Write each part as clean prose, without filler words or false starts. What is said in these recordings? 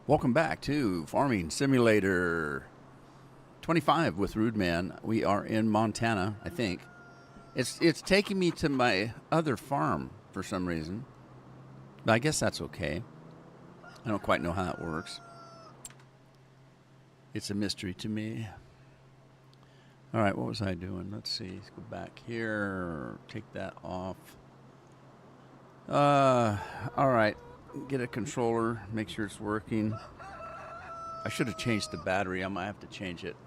Welcome back to Farming Simulator 25 with Rude Man. We are in Montana, I think. It's taking me to my other farm for some reason, but I guess that's okay. I don't quite know how that works. It's a mystery to me. All right, what was I doing? Let's see. Let's go back here. Take that off. All right. Get a controller. Make sure it's working. I should have changed the battery. I might have to change it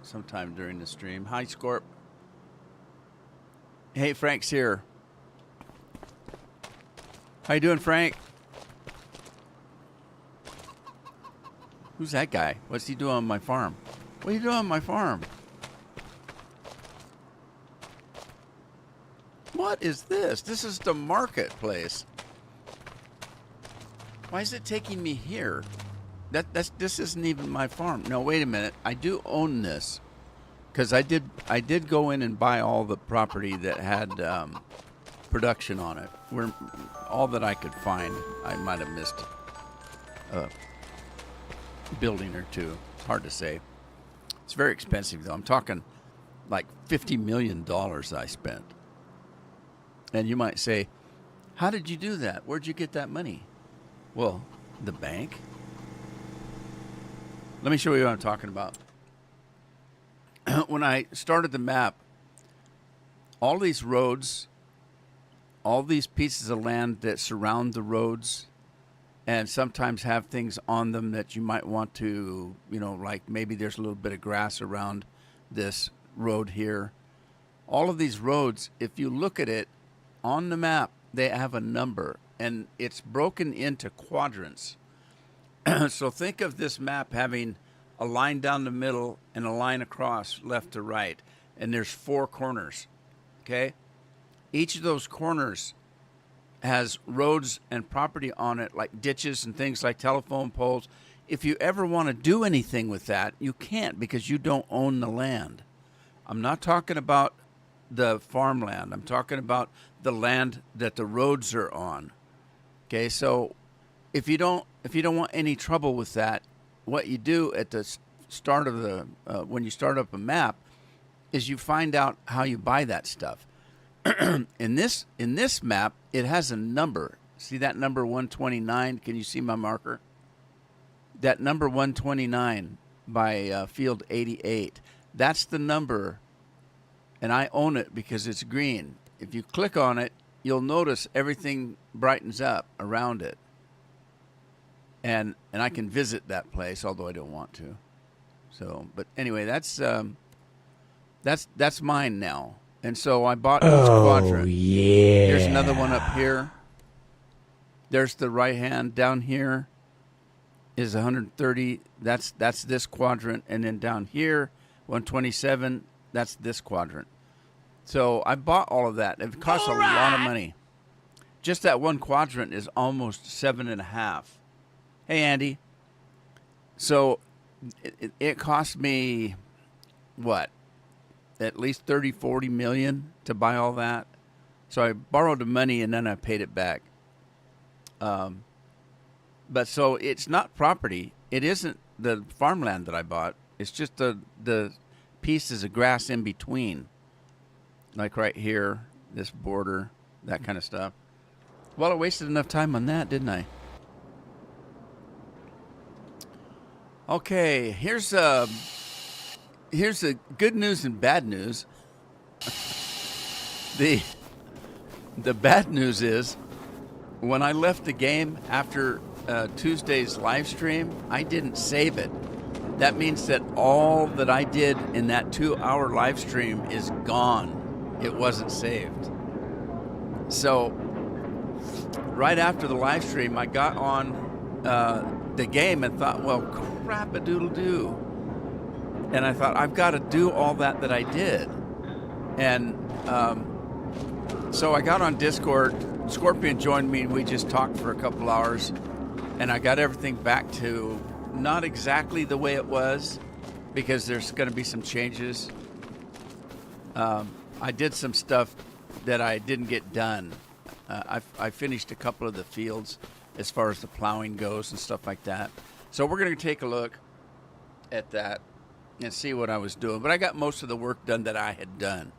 sometime during the stream. Hi, Scorp. Hey, Frank's here. How you doing, Frank? Who's that guy? What's he doing on my farm? What are you doing on my farm? What is this? This is the marketplace. Why is it taking me here? This isn't even my farm. No, wait a minute. I do own this because I did go in and buy all the property that had production on it. All that I could find. I might have missed a building or two. It's hard to say. It's very expensive though. I'm talking like $50 million I spent. And you might say, how did you do that? Where'd you get that money? Well, the bank. Let me show you what I'm talking about. When I started the map, all these roads, all these pieces of land that surround the roads and sometimes have things on them that you might want to, like maybe there's a little bit of grass around this road here. All of these roads, if you look at it on the map, they have a number. And it's broken into quadrants. So think of this map having a line down the middle and a line across left to right. And there's 4 corners, okay? Each of those corners has roads and property on it, like ditches and things like telephone poles. If you ever want to do anything with that, you can't because you don't own the land. I'm not talking about the farmland. I'm talking about the land that the roads are on. Okay, so if you don't want any trouble with that, what you do at the start of the when you start up a map is you find out how you buy that stuff. in this map, it has a number. See that number 129? Can you see my marker? That number 129 by field 88. That's the number, and I own it because it's green. If you click on it, you'll notice everything brightens up around it. And I can visit that place, although I don't want to. So, but anyway, that's mine now. And so I bought each quadrant. Yeah. There's another one up here. There's the right hand down here is 130. That's this quadrant. And then down here, 127, that's this quadrant. So I bought all of that. It costs a lot of money. Just that one quadrant is almost 7.5. Hey, Andy. So it cost me, what, at least 30, 40 million to buy all that. So I borrowed the money and then I paid it back. But so it's not property. It isn't the farmland that I bought. It's just the pieces of grass in between. Like right here, this border, that kind of stuff. Well, I wasted enough time on that, didn't I? Okay, here's the good news and bad news. The bad news is when I left the game after Tuesday's live stream, I didn't save it. That means that all that I did in that 2-hour live stream is gone. It wasn't saved. So right after the live stream, I got on the game and thought, well, crap-a-doodle-doo. And I thought, I've got to do all that I did. And so I got on Discord. Scorpion joined me, and we just talked for a couple hours. And I got everything back to not exactly the way it was, because there's going to be some changes. I did some stuff that I didn't get done. I finished a couple of the fields as far as the plowing goes and stuff like that. So we're going to take a look at that and see what I was doing. But I got most of the work done that I had done.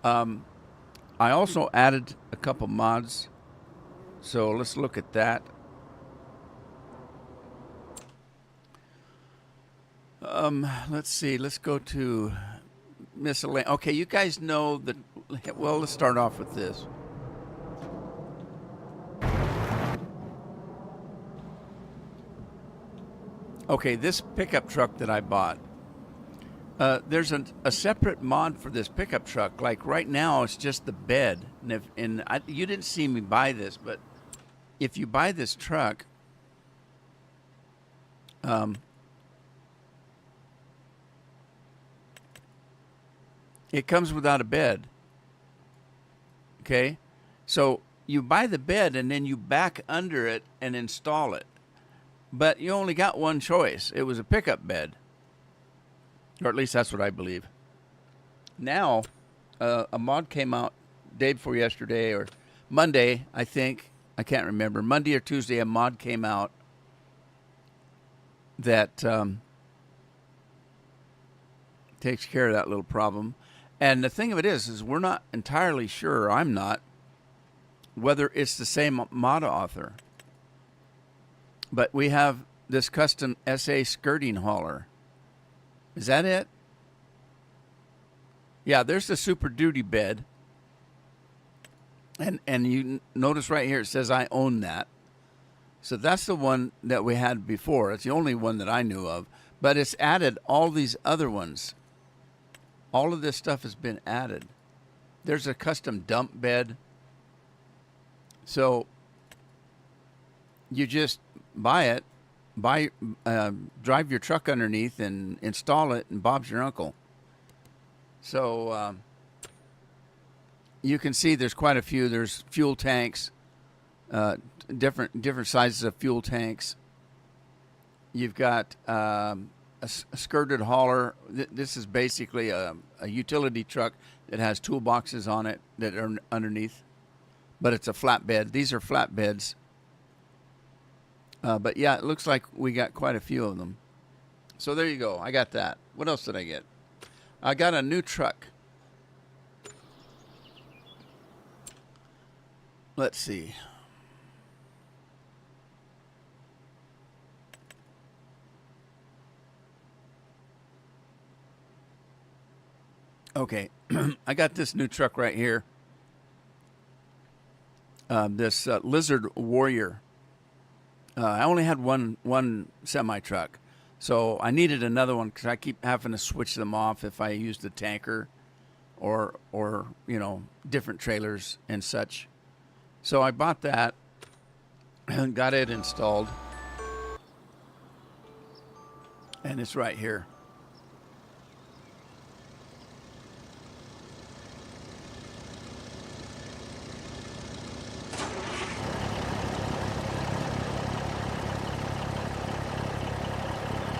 I also added a couple mods. So let's look at that. Let's see. Let's go to miscellaneous. Okay, you guys know that. Well, let's start off with this. Okay, this pickup truck that I bought. There's a separate mod for this pickup truck. Like right now, it's just the bed. And you didn't see me buy this, but if you buy this truck, it comes without a bed. Okay? So you buy the bed and then you back under it and install it. But you only got one choice. It was a pickup bed. Or at least that's what I believe. Now, a mod came out day before yesterday or Monday, I think. I can't remember. Monday or Tuesday, a mod came out that takes care of that little problem. And the thing of it is we're not entirely sure, I'm not, whether it's the same mod author. But we have this custom SA skirting hauler. Is that it? Yeah, there's the Super Duty bed. And you notice right here it says I own that. So that's the one that we had before. It's the only one that I knew of. But it's added all these other ones. All of this stuff has been added. There's a custom dump bed. So you just buy it, drive your truck underneath and install it, and Bob's your uncle. So you can see there's quite a few. There's fuel tanks, different sizes of fuel tanks. You've got a skirted hauler. This is basically a utility truck that has toolboxes on it that are underneath, but it's a flatbed. These are flatbeds. But yeah, it looks like we got quite a few of them. So there you go. I got that. What else did I get? I got a new truck. Let's see. Okay, I got this new truck right here. This Lizard Warrior. I only had one semi truck, so I needed another one because I keep having to switch them off if I use the tanker, or different trailers and such. So I bought that and got it installed, and it's right here.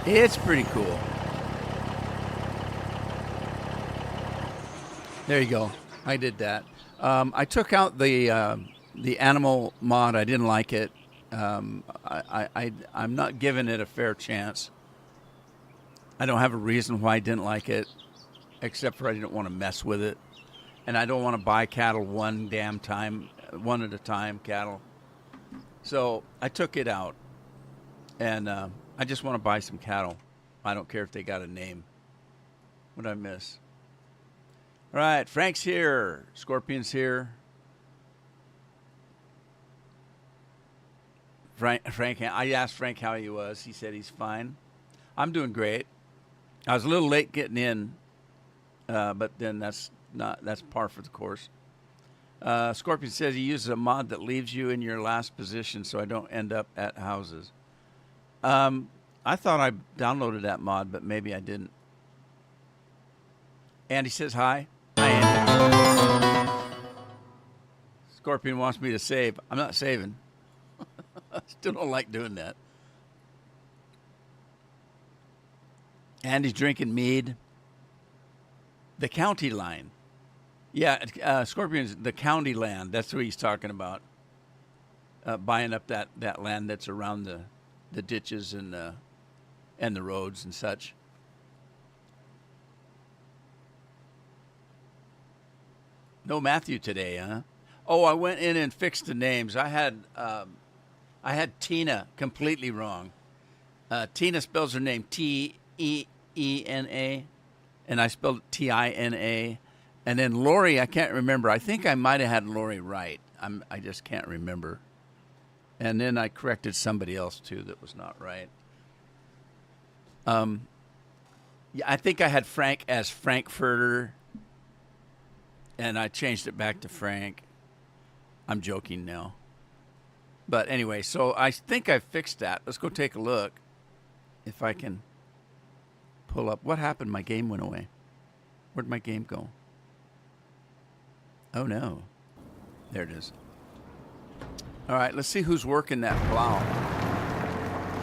It's pretty cool. There you go. I did that. I took out the animal mod. I didn't like it. I'm not giving it a fair chance. I don't have a reason why I didn't like it, except for I didn't want to mess with it. And I don't want to buy cattle one at a time cattle. So I took it out. And I just want to buy some cattle. I don't care if they got a name. What did I miss? All right, Frank's here. Scorpion's here. Frank, I asked Frank how he was. He said he's fine. I'm doing great. I was a little late getting in, but then that's par for the course. Scorpion says he uses a mod that leaves you in your last position, so I don't end up at houses. I thought I downloaded that mod, but maybe I didn't. Andy says hi. Hi, Andy. Scorpion wants me to save. I'm not saving. I still don't like doing that. Andy's drinking mead. The county line. Yeah, Scorpion's the county land. That's what he's talking about. Buying up that land that's around the ditches and the roads and such. No Matthew today, huh? Oh, I went in and fixed the names. I had Tina completely wrong. Tina spells her name T-E-E-N-A, and I spelled it T-I-N-A. And then Lori, I can't remember. I think I might have had Lori right. I just can't remember. And then I corrected somebody else too that was not right. Yeah, I think I had Frank as Frankfurter, and I changed it back to Frank. I'm joking now. But anyway, so I think I fixed that. Let's go take a look if I can pull up. What happened? My game went away. Where'd my game go? Oh, no. There it is. All right, let's see who's working that plow.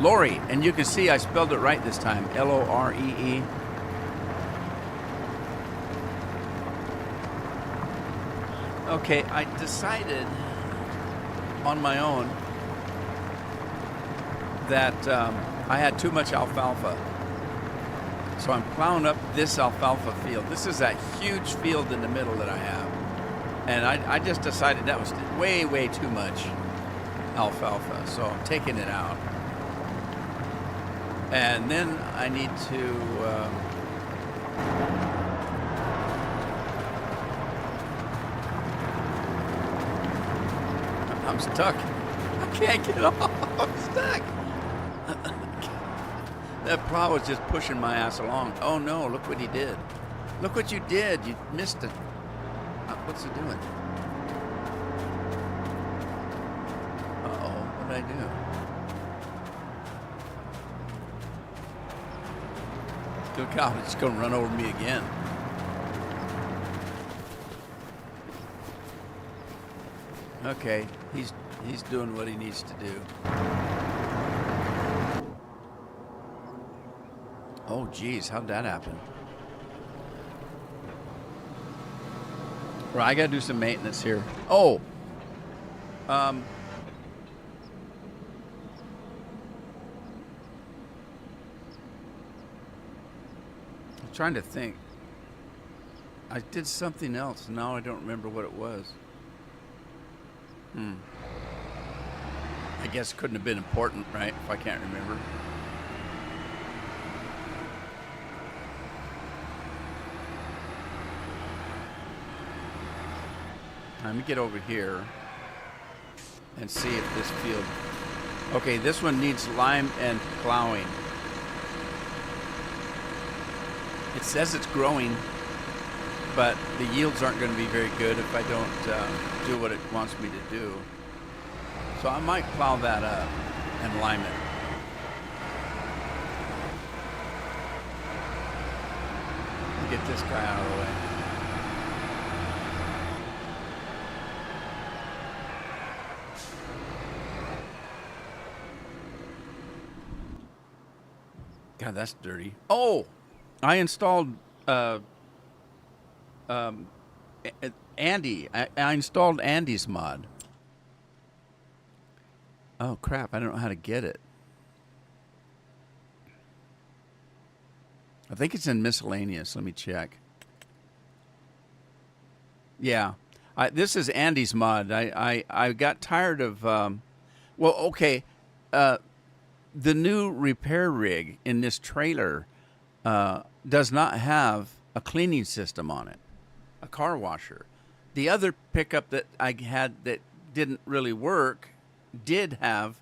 Lori, and you can see I spelled it right this time. L-O-R-E-E. Okay, I decided on my own that I had too much alfalfa. So I'm plowing up this alfalfa field. This is that huge field in the middle that I have. And I just decided that was way, way too much alfalfa. So I'm taking it out. And then I need to... I'm stuck. I can't get off. I'm stuck. That plow was just pushing my ass along. Oh no, look what he did. Look what you did. You missed it. What's it doing? Uh-oh, what did I do? Look out, it's going to run over me again. Okay, he's doing what he needs to do. Oh, geez, how'd that happen? Well, I gotta do some maintenance here. Oh, I'm trying to think. I did something else. Now I don't remember what it was. I guess it couldn't have been important, right? If I can't remember. Let me get over here and see if this field... Okay, this one needs lime and plowing. It says it's growing, but the yields aren't going to be very good if I don't do what it wants me to do. So I might plow that up and lime it. Get this guy out of the way. God, that's dirty. Oh, I installed Andy. I installed Andy's mod. Oh, crap. I don't know how to get it. I think it's in miscellaneous. Let me check. Yeah. This is Andy's mod. I got tired of... well, okay. The new repair rig in this trailer does not have a cleaning system on it, a car washer. The other pickup that I had that didn't really work did have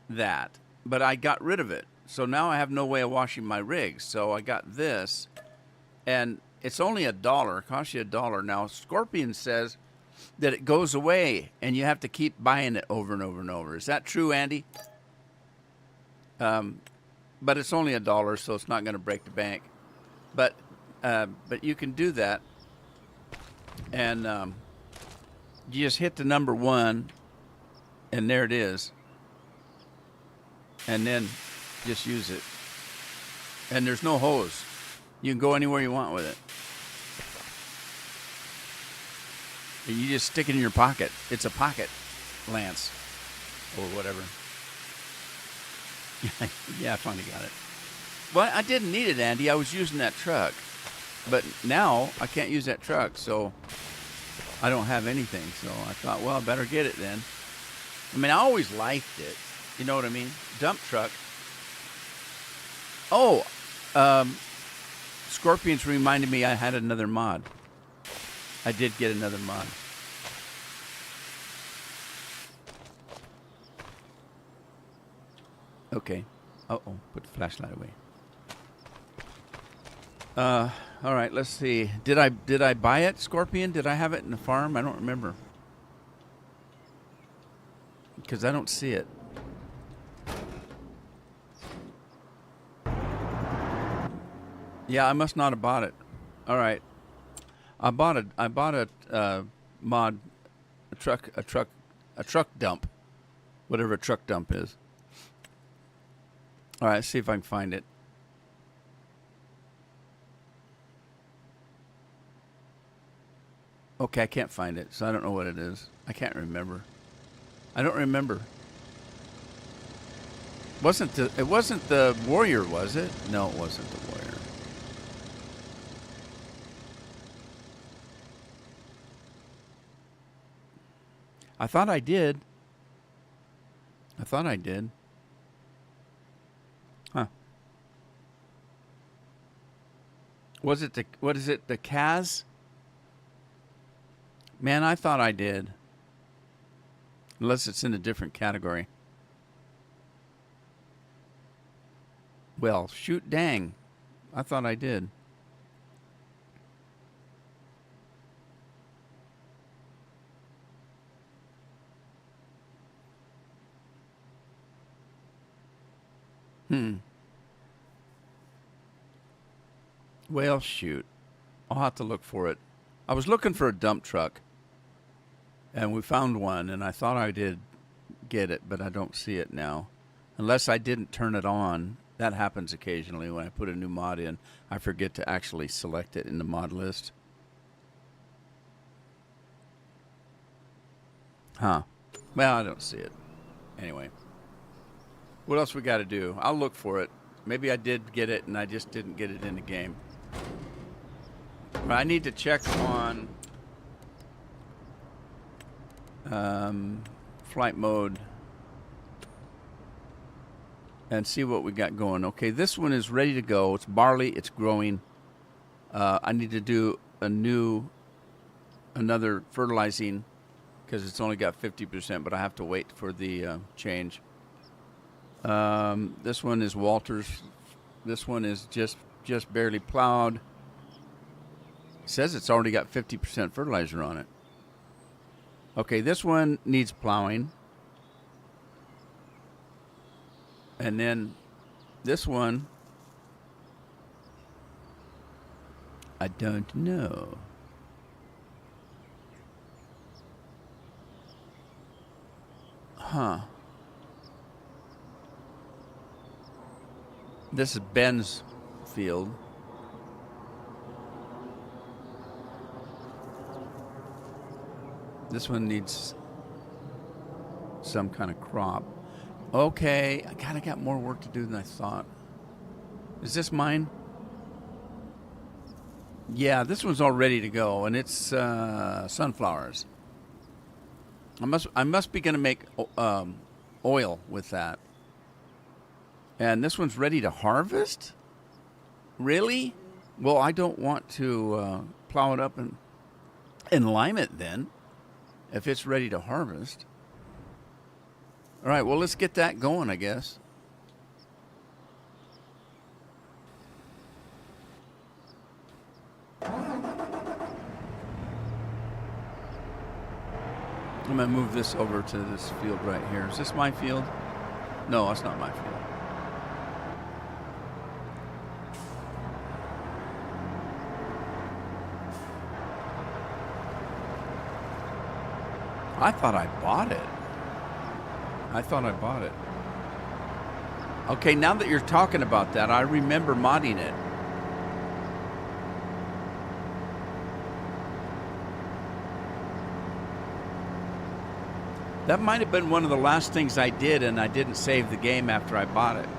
that, but I got rid of it. So now I have no way of washing my rig. So I got this, and it's only $1. It costs you $1. Now, Scorpion says that it goes away, and you have to keep buying it over and over and over. Is that true, Andy? But it's only $1, so it's not going to break the bank. But you can do that, and you just hit the number 1, and there it is. And then just use it. And there's no hose. You can go anywhere you want with it. And you just stick it in your pocket. It's a pocket lance or whatever. Yeah, I finally got it. Well, I didn't need it, Andy. I was using that truck. But now I can't use that truck, so I don't have anything. So I thought, well, I better get it then. I mean, I always liked it. You know what I mean? Dump truck. Oh, Scorpions reminded me I had another mod. I did get another mod. Okay. Uh-oh, put the flashlight away. All right, let's see. Did I buy it, Scorpion? Did I have it in the farm? I don't remember. Because I don't see it. Yeah, I must not have bought it. All right. I bought a mod, a truck dump, whatever a truck dump is. All right, let's see if I can find it. Okay, I can't find it, so I don't know what it is. I can't remember. I don't remember. It wasn't the Warrior, was it? No, it wasn't the Warrior. I thought I did. Huh. Was it what is it, the Kaz? Man, I thought I did. Unless it's in a different category. Well, shoot dang. I thought I did. Well, shoot. I'll have to look for it. I was looking for a dump truck, and we found one, and I thought I did get it, but I don't see it now. Unless I didn't turn it on. That happens occasionally when I put a new mod in. I forget to actually select it in the mod list. Huh. Well, I don't see it. Anyway. What else we got to do? I'll look for it. Maybe I did get it and I just didn't get it in the game. But I need to check on flight mode and see what we got going. Okay, this one is ready to go. It's barley. It's growing. I need to do another fertilizing because it's only got 50%, but I have to wait for the change. This one is Walters. This one is just barely plowed. It says it's already got 50% fertilizer on it. Okay, this one needs plowing. And then this one, I don't know. Huh. This is Ben's field. This one needs some kind of crop. Okay, I kind of got more work to do than I thought. Is this mine? Yeah, this one's all ready to go, and it's sunflowers. I must be going to make oil with that. And this one's ready to harvest? Really? Well, I don't want to plow it up and lime it then, if it's ready to harvest. All right, well, let's get that going, I guess. I'm going to move this over to this field right here. Is this my field? No, that's not my field. I thought I bought it. Okay, now that you're talking about that, I remember modding it. That might have been one of the last things I did, and I didn't save the game after I bought it.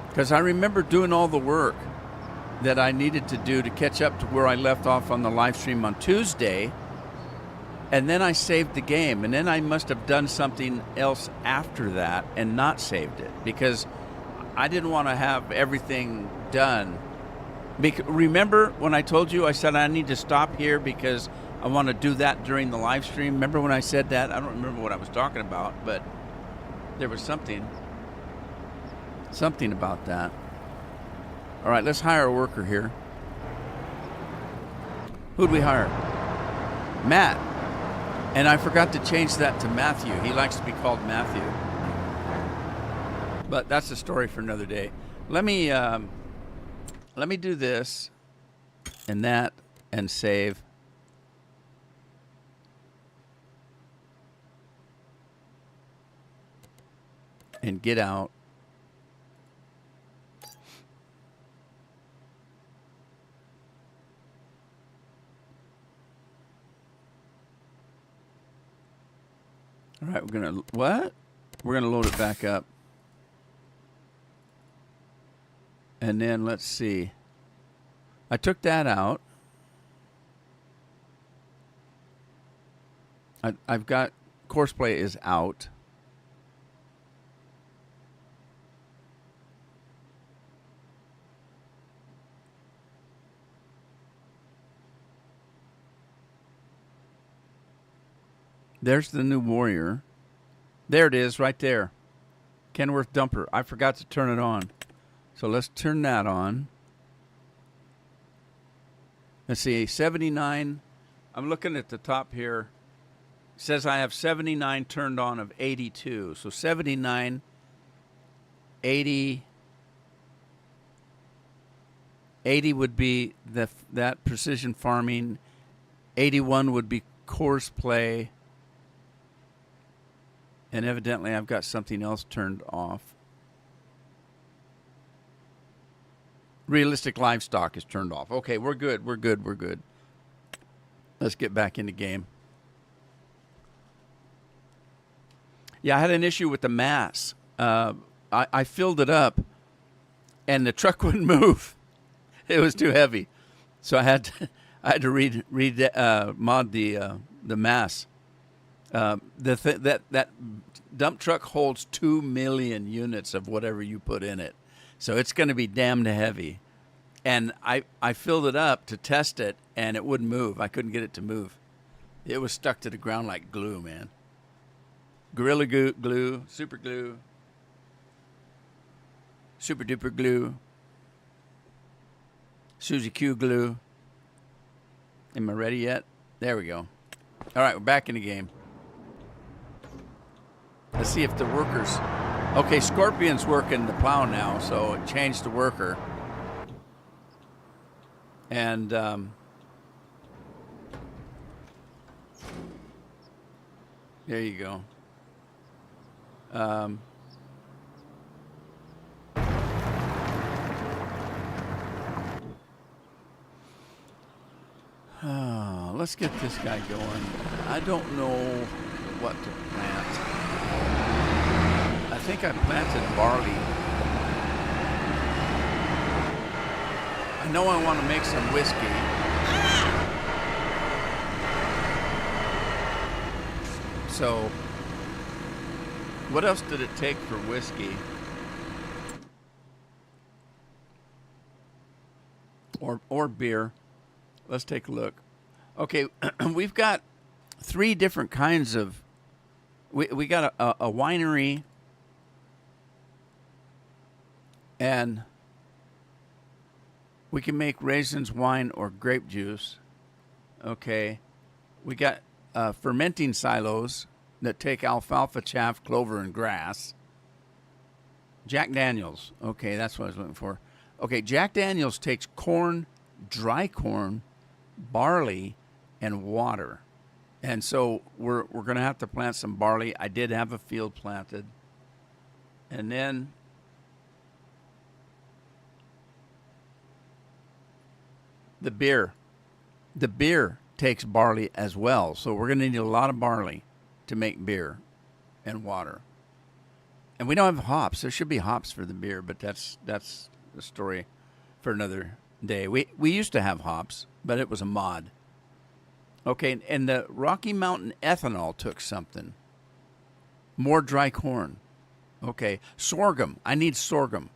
Because I remember doing all the work that I needed to do to catch up to where I left off on the live stream on Tuesday. And then I saved the game. And then I must have done something else after that and not saved it. Because I didn't want to have everything done. Remember when I told you, I said I need to stop here because I want to do that during the live stream? Remember when I said that? I don't remember what I was talking about, but there was something about that. All right, let's hire a worker here. Who'd we hire? Matt. And I forgot to change that to Matthew. He likes to be called Matthew. But that's a story for another day. Let me do this and that and save. And get out. All right, we're going to load it back up. And then let's see. I took that out. I've got Courseplay is out. There's the new warrior. There it is right there. Kenworth Dumper. I forgot to turn it on. So let's turn that on. Let's see, 79. I'm looking at the top here. It says I have 79 turned on of 82. So 79, 80. 80 would be that precision farming. 81 would be Courseplay. And evidently I've got something else turned off. Realistic livestock is turned off. Okay, we're good. Let's get back in the game. Yeah, I had an issue with the mass. I filled it up, and the truck wouldn't move. It was too heavy, so I had to mod the mass. That dump truck holds 2 million units of whatever you put in it. So it's going to be damned heavy. And I filled it up to test it, and it wouldn't move. I couldn't get it to move. It was stuck to the ground like glue, man. Gorilla glue, super glue, super duper glue, Suzy Q glue. Am I ready yet? There we go. All right, we're back in the game. Let's see if the workers... Okay, Scorpion's working the plow now, so it changed the worker. And there you go. Let's get this guy going. I don't know what to plant. I think I planted barley. I know I want to make some whiskey. So, what else did it take for whiskey? Or beer? Let's take a look. Okay, we've got 3 different kinds of... We got a winery, and we can make raisins, wine, or grape juice. Okay. We got fermenting silos that take alfalfa, chaff, clover, and grass. Jack Daniels. Okay, that's what I was looking for. Okay, Jack Daniels takes corn, dry corn, barley, and water. And so we're going to have to plant some barley. I did have a field planted. And then the beer takes barley as well. So we're going to need a lot of barley to make beer and water. And we don't have hops. There should be hops for the beer, but that's the story for another day. We used to have hops, but it was a mod. Okay, and the Rocky Mountain ethanol took something. More dry corn. Okay, sorghum. I need sorghum.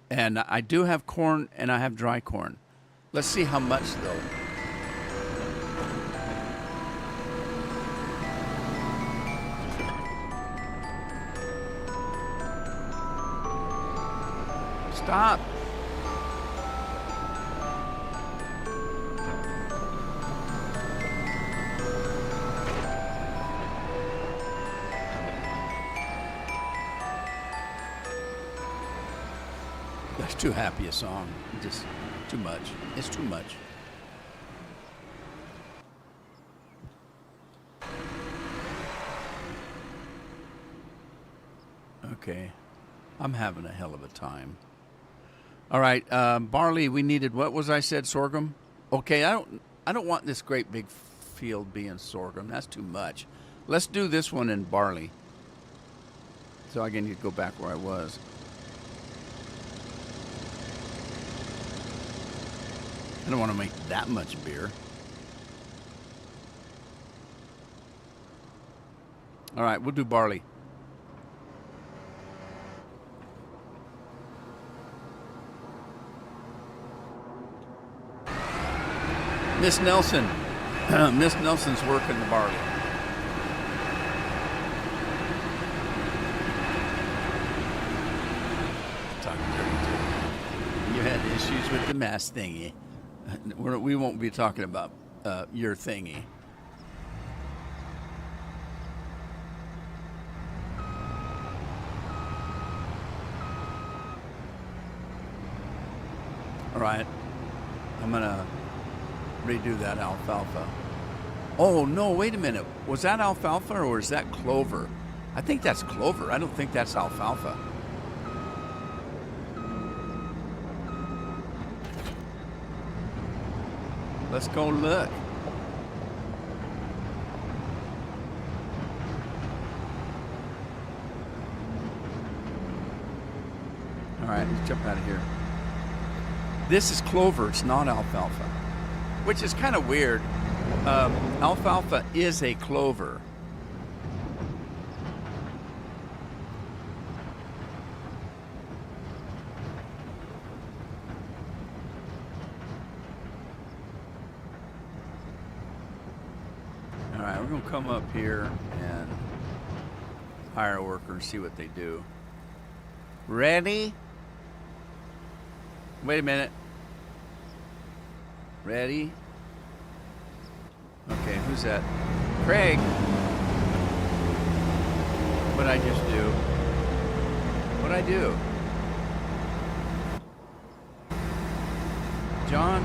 And I do have corn, and I have dry corn. Let's see how much, though. Stop. That's too happy a song. Just too much. It's too much. Okay. I'm having a hell of a time. All right, barley. We needed, what was I said? Sorghum. Okay, I don't want this great big field being sorghum. That's too much. Let's do this one in barley. So I need to go back where I was. I don't want to make that much beer. All right, we'll do barley. Miss Nelson. Miss Nelson's working the barley. Talking dirty too. You had issues with the mask thingy. We won't be talking about your thingy. All right. I'm going to redo that alfalfa. Oh, no, wait a minute. Was that alfalfa or is that clover? I think that's clover. I don't think that's alfalfa. Let's go look. All right, let's jump out of here. This is clover. It's not alfalfa, which is kind of weird. Alfalfa is a clover. All right, we're going to come up here and hire a worker and see what they do. Ready? Wait a minute. Ready? Okay, who's that? Craig. What'd I just do? What'd I do? John?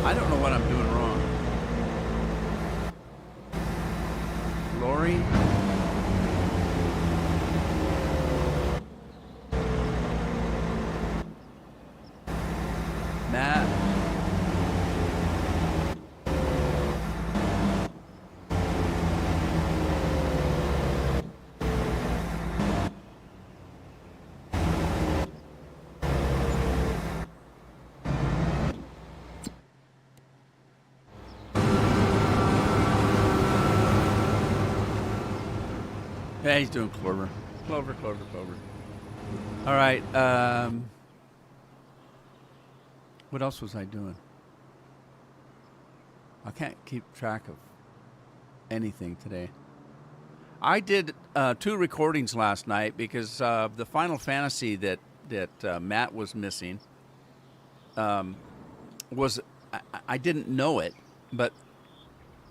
I don't know what I'm doing wrong. Lori? Matt? Yeah, he's doing clover. Clover. All right. What else was I doing? I can't keep track of anything today. I did 2 recordings last night because the Final Fantasy that Matt was missing was I didn't know it, but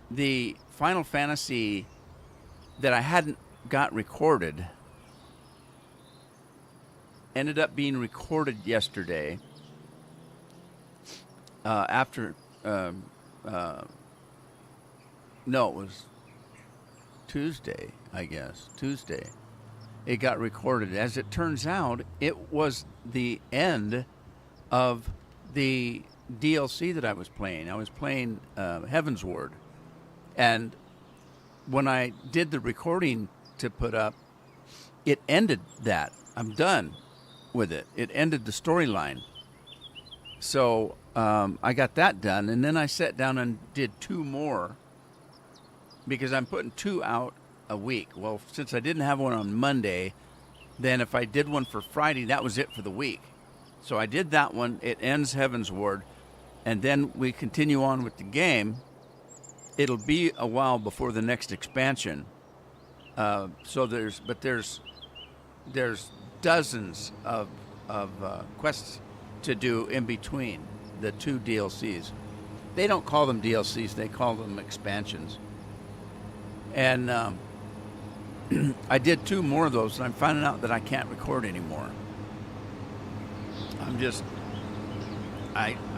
the Final Fantasy that I hadn't got recorded ended up being recorded yesterday after no, it was Tuesday, I guess. Tuesday. It got recorded. As it turns out, it was the end of the DLC that I was playing. I was playing Heaven's Ward, and when I did the recording to put up, it ended that. I'm done with it. It ended the storyline. So I got that done, and then I sat down and did two more because I'm putting two out a week. Well, since I didn't have one on Monday, then if I did one for Friday, that was it for the week. So I did that one. It ends Heaven's Ward, and then we continue on with the game. It'll be a while before the next expansion. So there's dozens of quests to do in between the two DLCs. They don't call them DLCs; they call them expansions. And I did two more of those, and I'm finding out that I can't record anymore. I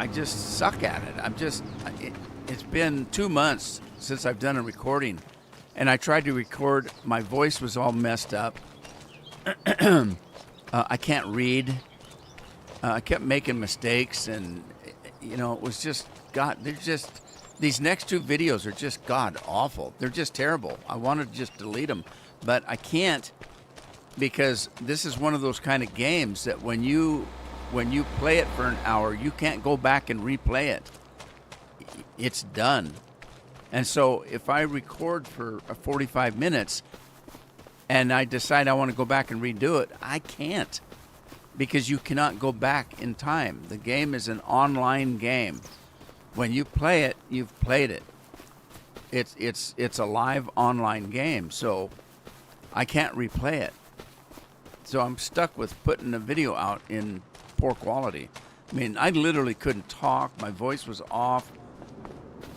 just suck at it. It's been 2 months since I've done a recording, and I tried to record. My voice was all messed up. I can't read. I kept making mistakes, and it was just God. These next two videos are just God awful. They're just terrible. I wanted to just delete them, but I can't because this is one of those kind of games that when you play it for an hour, you can't go back and replay it. It's done. And so if I record for 45 minutes and I decide I want to go back and redo it, I can't because you cannot go back in time. The game is an online game. When you play it, you've played it. It's a live online game, so I can't replay it. So I'm stuck with putting a video out in poor quality. I mean, I literally couldn't talk. My voice was off.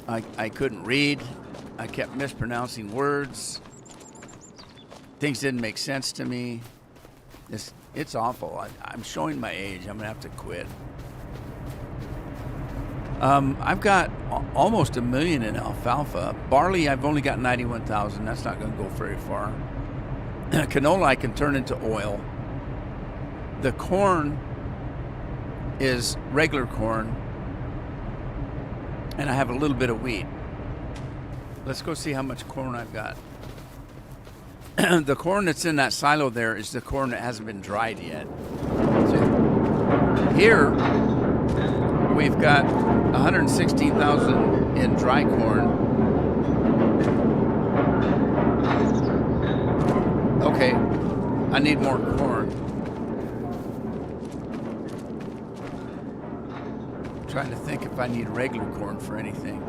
I couldn't read. I kept mispronouncing words. Things didn't make sense to me. It's awful. I'm showing my age. I'm going to have to quit. I've got almost 1 million in alfalfa. Barley, I've only got 91,000. That's not going to go very far. Canola, I can turn into oil. The corn is regular corn, and I have a little bit of wheat. Let's go see how much corn I've got. The corn that's in that silo there is the corn that hasn't been dried yet. So here, we've got 116,000 in dry corn. Okay, I need more corn. Trying to think if I need regular corn for anything.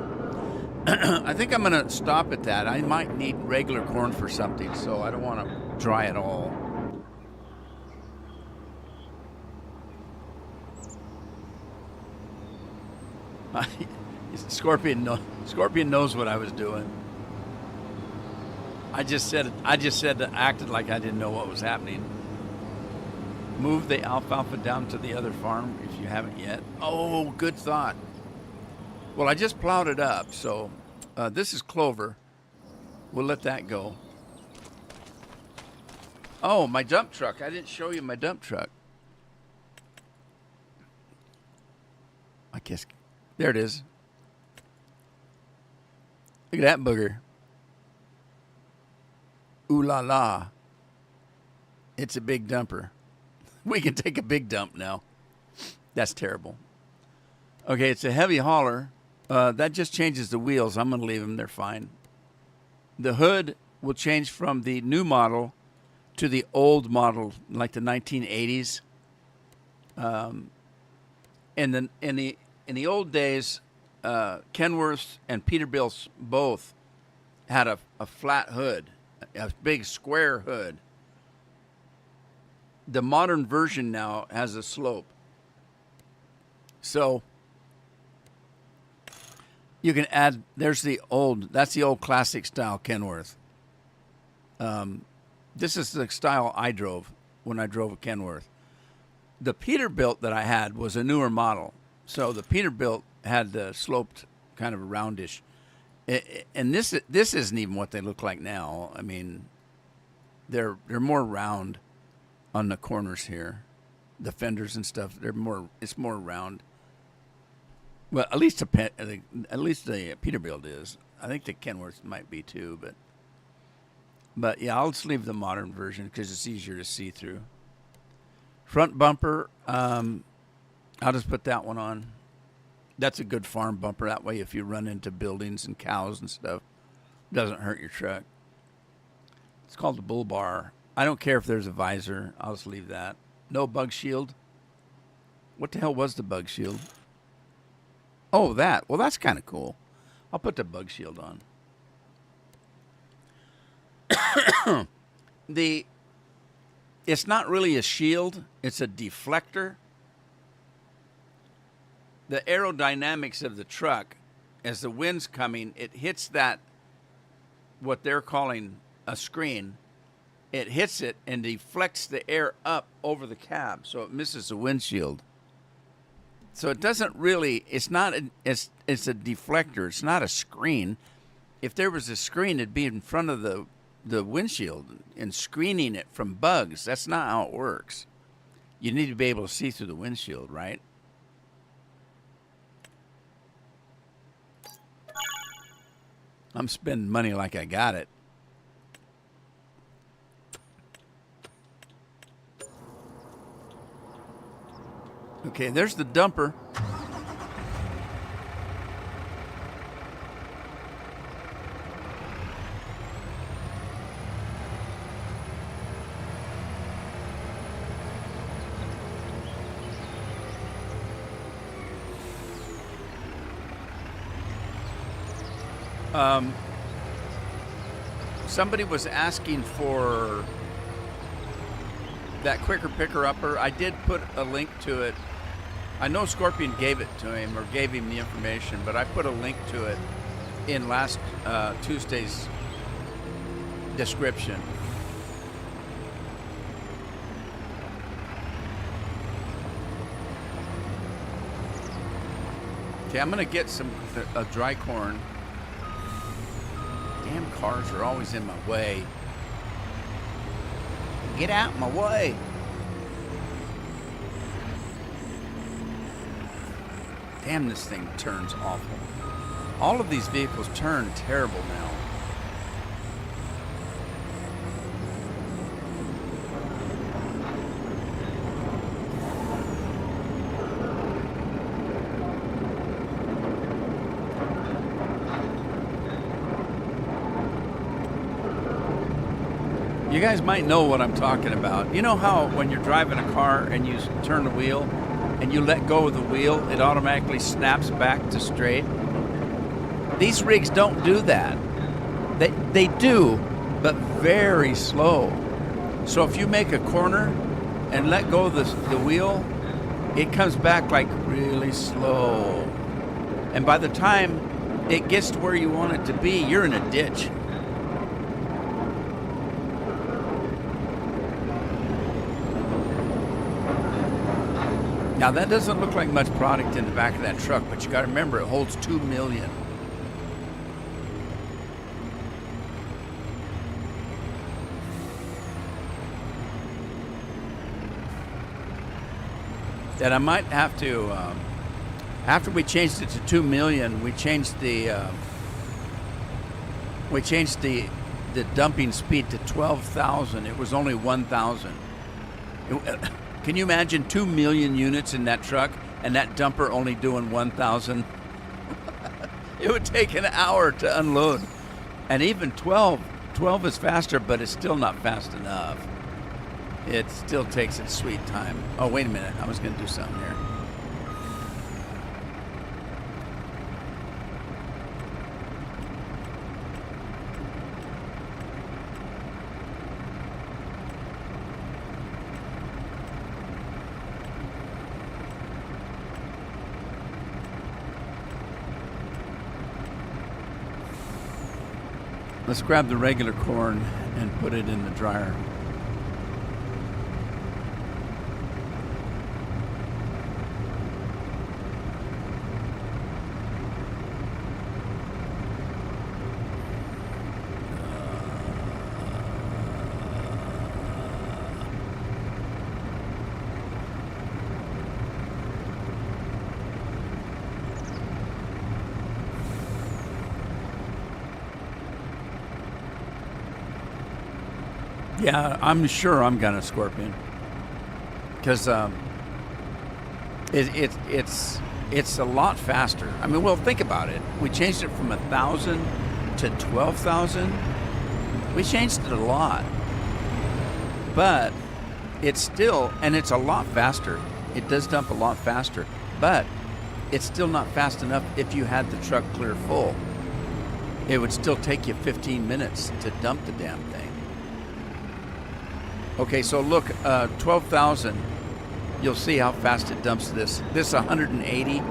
I think I'm going to stop at that. I might need regular corn for something, so I don't want to dry it all. Scorpion knows what I was doing. I just acted like I didn't know what was happening. Move the alfalfa down to the other farm if you haven't yet. Oh, good thought. Well, I just plowed it up, so this is clover. We'll let that go. Oh, my dump truck. I didn't show you my dump truck. I guess there it is. Look at that booger. Ooh la la. It's a big dumper. We can take a big dump now. That's terrible. Okay, it's a heavy hauler. That just changes the wheels. I'm going to leave them. They're fine. The hood will change from the new model to the old model, like the 1980s. In the old days, Kenworth and Peterbilt both had a flat hood, a big square hood. The modern version now has a slope. So you can add, that's the old classic style Kenworth. This is the style I drove when I drove a Kenworth. The Peterbilt that I had was a newer model. So the Peterbilt had the sloped kind of roundish. And this isn't even what they look like now. I mean, they're more round on the corners here. The fenders and stuff, it's more round. Well, at least the Peterbilt is. I think the Kenworth might be too, but yeah, I'll just leave the modern version because it's easier to see through. Front bumper, I'll just put that one on. That's a good farm bumper. That way, if you run into buildings and cows and stuff, it doesn't hurt your truck. It's called the Bull Bar. I don't care if there's a visor. I'll just leave that. No bug shield. What the hell was the bug shield? Oh, that. Well, that's kind of cool. I'll put the bug shield on. It's not really a shield. It's a deflector. The aerodynamics of the truck, as the wind's coming, it hits that, what they're calling a screen. It hits it and deflects the air up over the cab, so it misses the windshield. So it doesn't really, it's a deflector. It's not a screen. If there was a screen, it'd be in front of the windshield and screening it from bugs. That's not how it works. You need to be able to see through the windshield, right? I'm spending money like I got it. Okay, there's the dumper. Somebody was asking for that quicker picker upper. I did put a link to it. I know Scorpion gave it to him or gave him the information, but I put a link to it in last Tuesday's description. Okay, I'm gonna get a dry corn. Damn cars are always in my way. Get out my way. Damn, this thing turns awful. All of these vehicles turn terrible now. You guys might know what I'm talking about. You know how when you're driving a car and you turn the wheel and you let go of the wheel, it automatically snaps back to straight? These rigs don't do that. They do, but very slow. So if you make a corner and let go of the wheel, it comes back like really slow. And by the time it gets to where you want it to be, you're in a ditch. Now that doesn't look like much product in the back of that truck, but you got to remember it holds 2 million. And I might have to, after we changed it to 2 million, we changed the dumping speed to 12,000. It was only 1,000. Can you imagine 2 million units in that truck and that dumper only doing 1,000? It would take an hour to unload. And even 12 is faster, but it's still not fast enough. It still takes its sweet time. Oh, wait a minute. I was going to do something here. Let's grab the regular corn and put it in the dryer. Yeah, I'm sure I'm gonna Scorpion because it's a lot faster. I mean, well, think about it. We changed it from 1,000 to 12,000. We changed it a lot, but it's still, and it's a lot faster. It does dump a lot faster, but it's still not fast enough if you had the truck clear full. It would still take you 15 minutes to dump the damn thing. Okay, so look, 12,000. You'll see how fast it dumps this. This 180,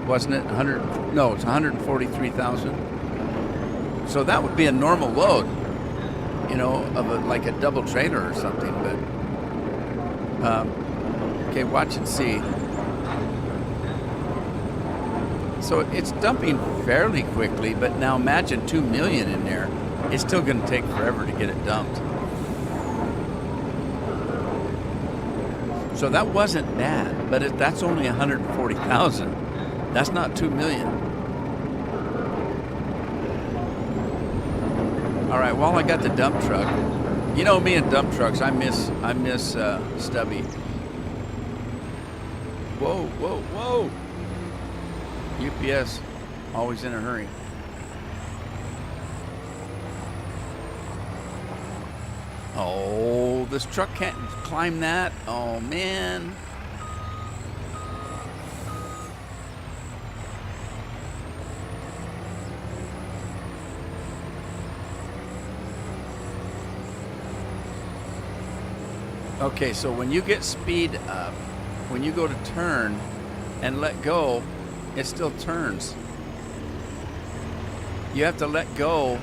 wasn't it? 100? No, it's 143,000. So that would be a normal load, you know, of like a double trailer or something. But okay, watch and see. So it's dumping fairly quickly, but now imagine 2 million in there. It's still going to take forever to get it dumped. So that wasn't bad, but that's only 140,000. That's not 2 million. All right, while I got the dump truck, you know me and dump trucks, I miss Stubby. Whoa, whoa, whoa! UPS, always in a hurry. Oh, this truck can't climb that. Oh, man. Okay, so when you get speed up, when you go to turn and let go, it still turns. You have to let go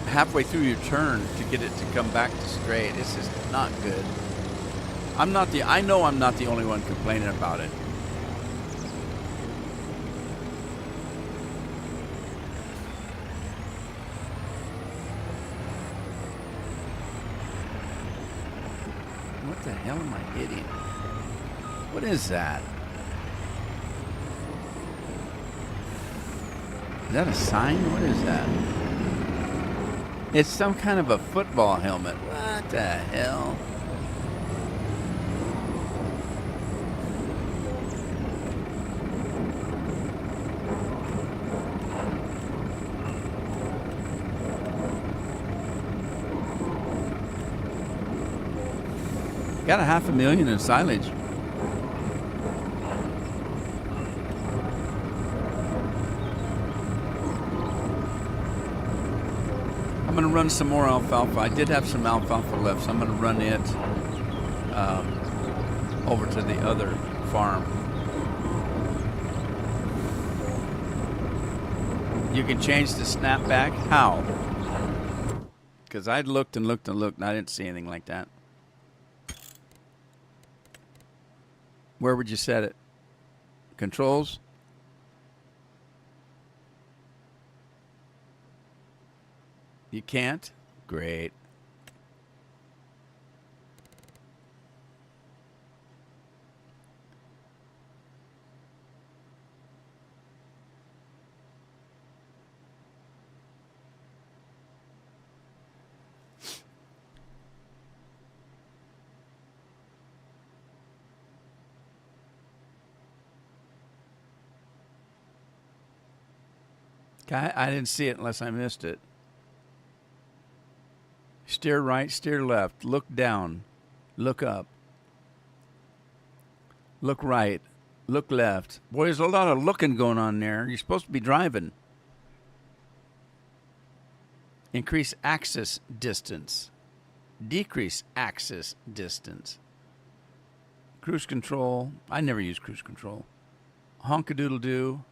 halfway through your turn to get it to come back to straight. It's just not good. I know I'm not the only one complaining about it. What the hell am I hitting? What is that? Is that a sign? What is that? It's some kind of a football helmet. What the hell? Got $500,000 in silage. I'm going to run some more alfalfa. I did have some alfalfa left, so I'm going to run it over to the other farm. You can change the snapback. How? Because I looked and looked and looked, and I didn't see anything like that. Where would you set it? Controls? You can't? Great. I didn't see it unless I missed it. Steer right, steer left, look down, look up, look right, look left. Boy, there's a lot of looking going on there. You're supposed to be driving. Increase axis distance. Decrease axis distance. Cruise control. I never use cruise control. Honk-a-doodle-doo.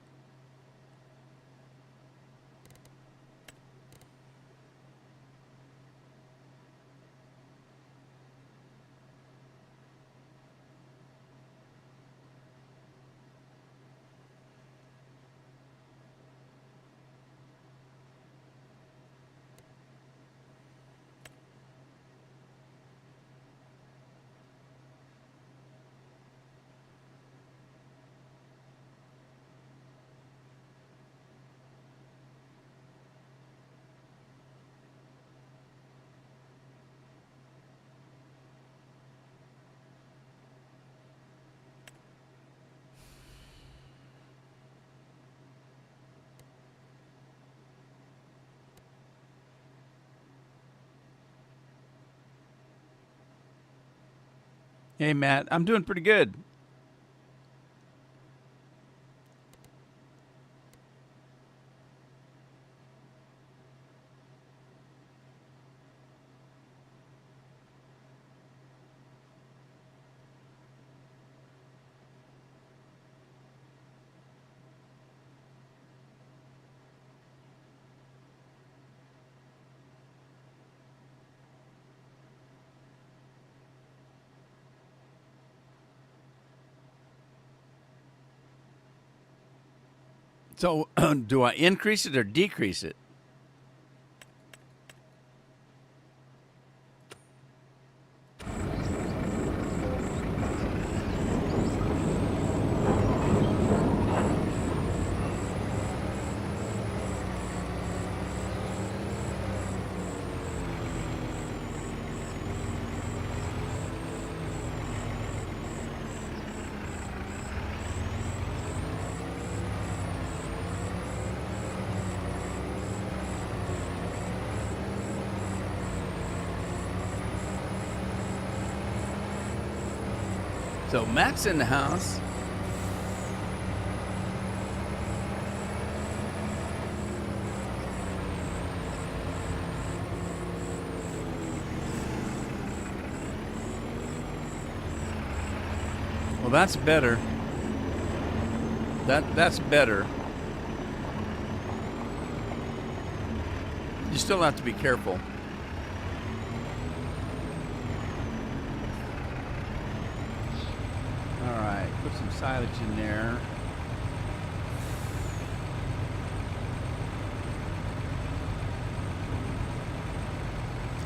Hey, Matt. I'm doing pretty good. So, do I increase it or decrease it? So, Matt's in the house. Well, that's better. That's better. You still have to be careful. All right, put some silage in there.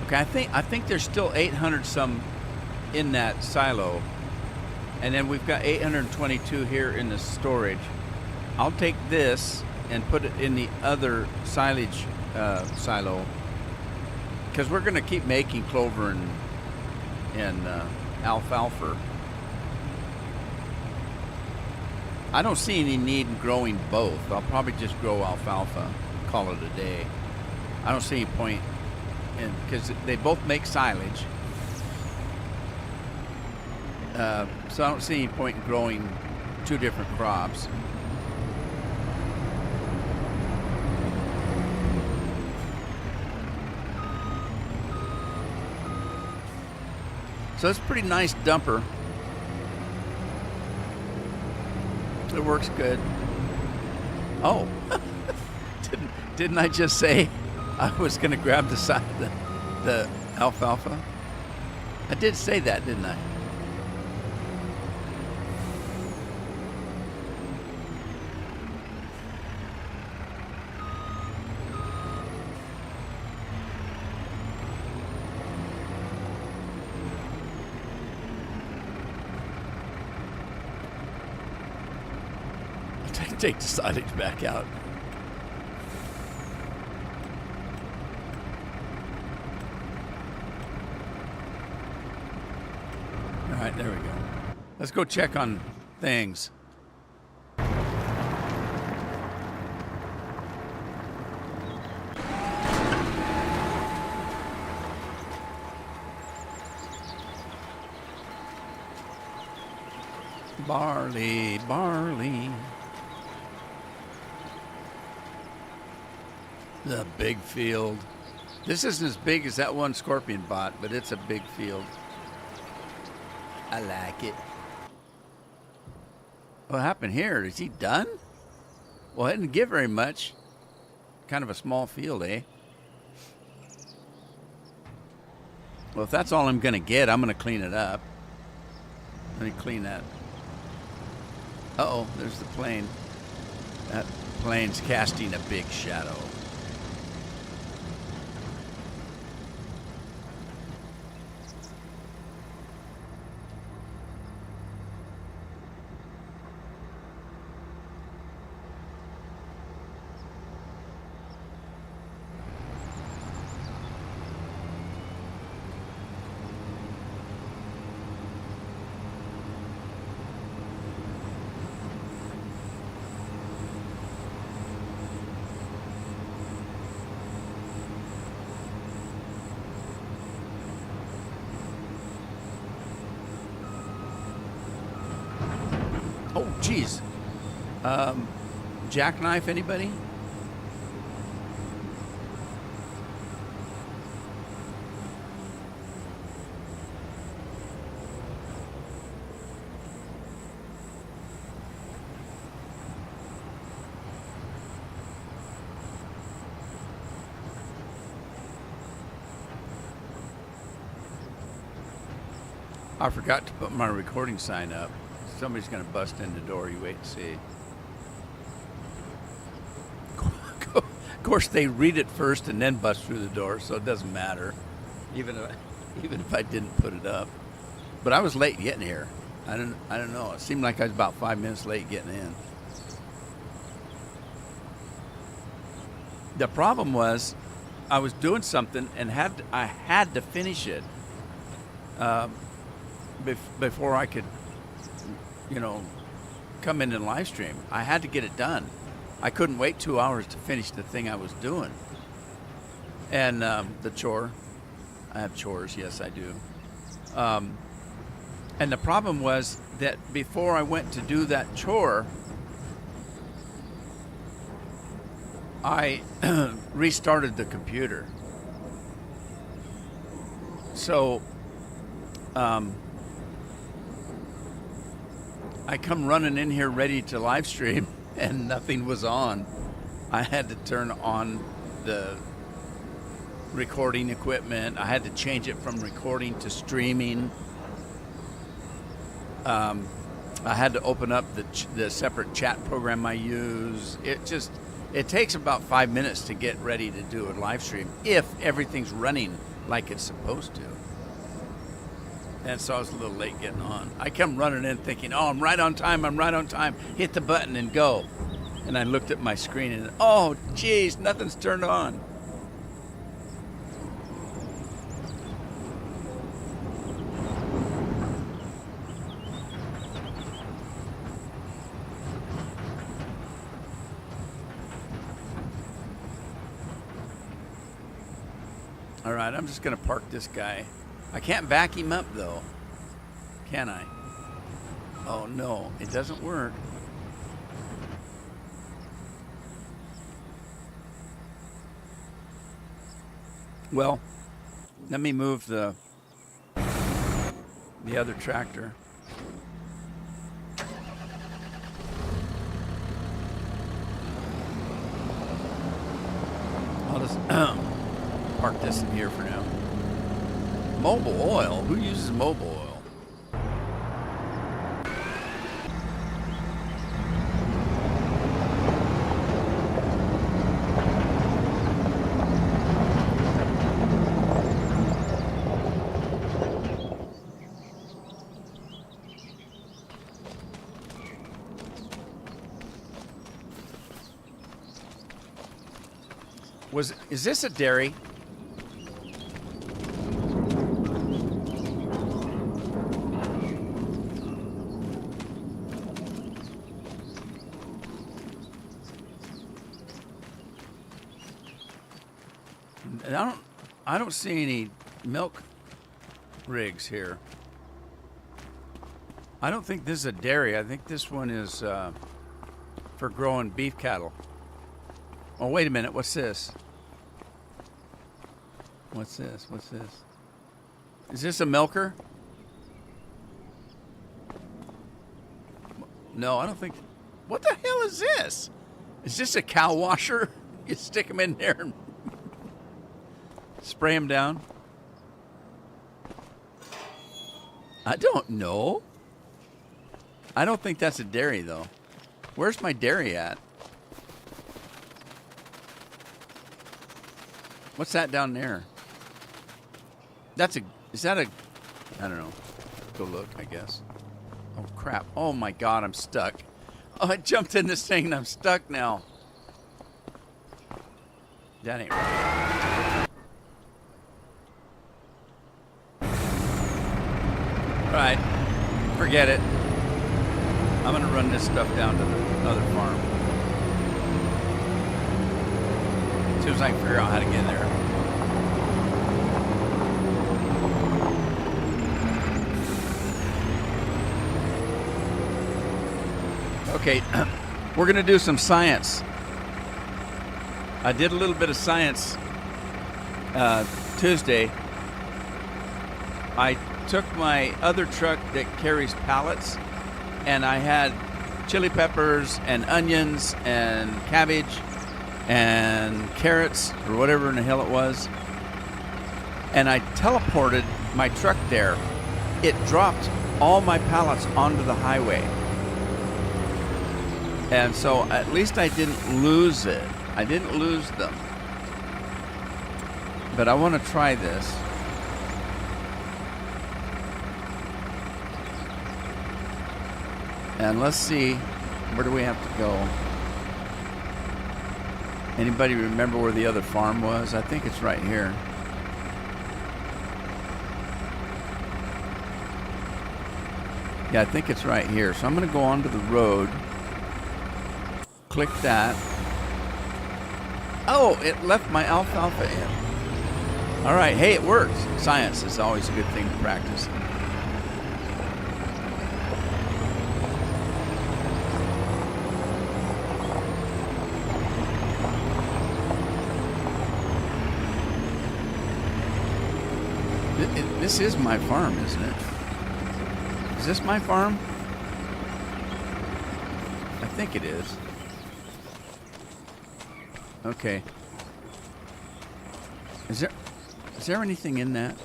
Okay, I think there's still 800 some in that silo, and then we've got 822 here in the storage. I'll take this and put it in the other silage silo, because we're going to keep making clover and alfalfa. I don't see any need in growing both. I'll probably just grow alfalfa, call it a day. I don't see any point in, because they both make silage. So I don't see any point in growing two different crops. So it's a pretty nice dumper. It works good. Oh, didn't I just say I was going to grab the alfalfa? I did say that, didn't I? Take the silage back out. All right, there we go. Let's go check on things. Barley, barley. The big field. This isn't as big as that one Scorpion bought, but it's a big field. I like it. What happened here? Is he done? Well, I didn't give very much. Kind of a small field, eh? Well, if that's all I'm going to get, I'm going to clean it up. Let me clean that. Uh-oh, there's the plane. That plane's casting a big shadow. Oh, geez. Jackknife, anybody? I forgot to put my recording sign up. Somebody's going to bust in the door. You wait and see. Of course, they read it first and then bust through the door, so it doesn't matter, even if I didn't put it up. But I was late getting here. I don't know. It seemed like I was about 5 minutes late getting in. The problem was, I was doing something and I had to finish it before I could, come in and live stream. I had to get it done. I couldn't wait 2 hours to finish the thing I was doing. And the chore. I have chores, yes, I do. And the problem was that before I went to do that chore, I restarted the computer. So I come running in here ready to live stream, and nothing was on. I had to turn on the recording equipment. I had to change it from recording to streaming. I had to open up the separate chat program I use. It takes about 5 minutes to get ready to do a live stream if everything's running like it's supposed to. And so I was a little late getting on. I come running in thinking, oh, I'm right on time. Hit the button and go. And I looked at my screen and, oh, geez, nothing's turned on. All right, I'm just going to park this guy. I can't back him up, though. Can I? Oh, no, it doesn't work. Well, let me move the other tractor. I'll just park this in here for now. Mobile oil? Who uses mobile oil? Is this a dairy? I don't see any milk rigs here. I don't think this is a dairy. I think this one is for growing beef cattle. Oh, wait a minute. What's this? What's this? What's this? Is this a milker? No, I don't think. What the hell is this? Is this a cow washer? You stick them in there and spray them down? I don't know. I don't think that's a dairy, though. Where's my dairy at? What's that down there? Is that a, I don't know. Go look, I guess. Oh, crap. Oh, my God, I'm stuck. Oh, I jumped in this thing and I'm stuck now. That ain't right. All right, forget it. I'm going to run this stuff down to the other farm. As soon as I can figure out how to get there. Okay, we're going to do some science. I did a little bit of science Tuesday. I took my other truck that carries pallets, and I had chili peppers and onions and cabbage and carrots or whatever in the hell it was, and I teleported my truck there. It dropped all my pallets onto the highway, and so at least I didn't lose it. I didn't lose them, but I want to try this. And let's see, where do we have to go? Anybody remember where the other farm was? I think it's right here. Yeah, I think it's right here. So I'm going to go onto the road. Click that. Oh, it left my alfalfa in. All right, hey, it works. Science is always a good thing to practice. This is my farm, isn't it? Is this my farm? I think it is. Okay. Is there anything in that?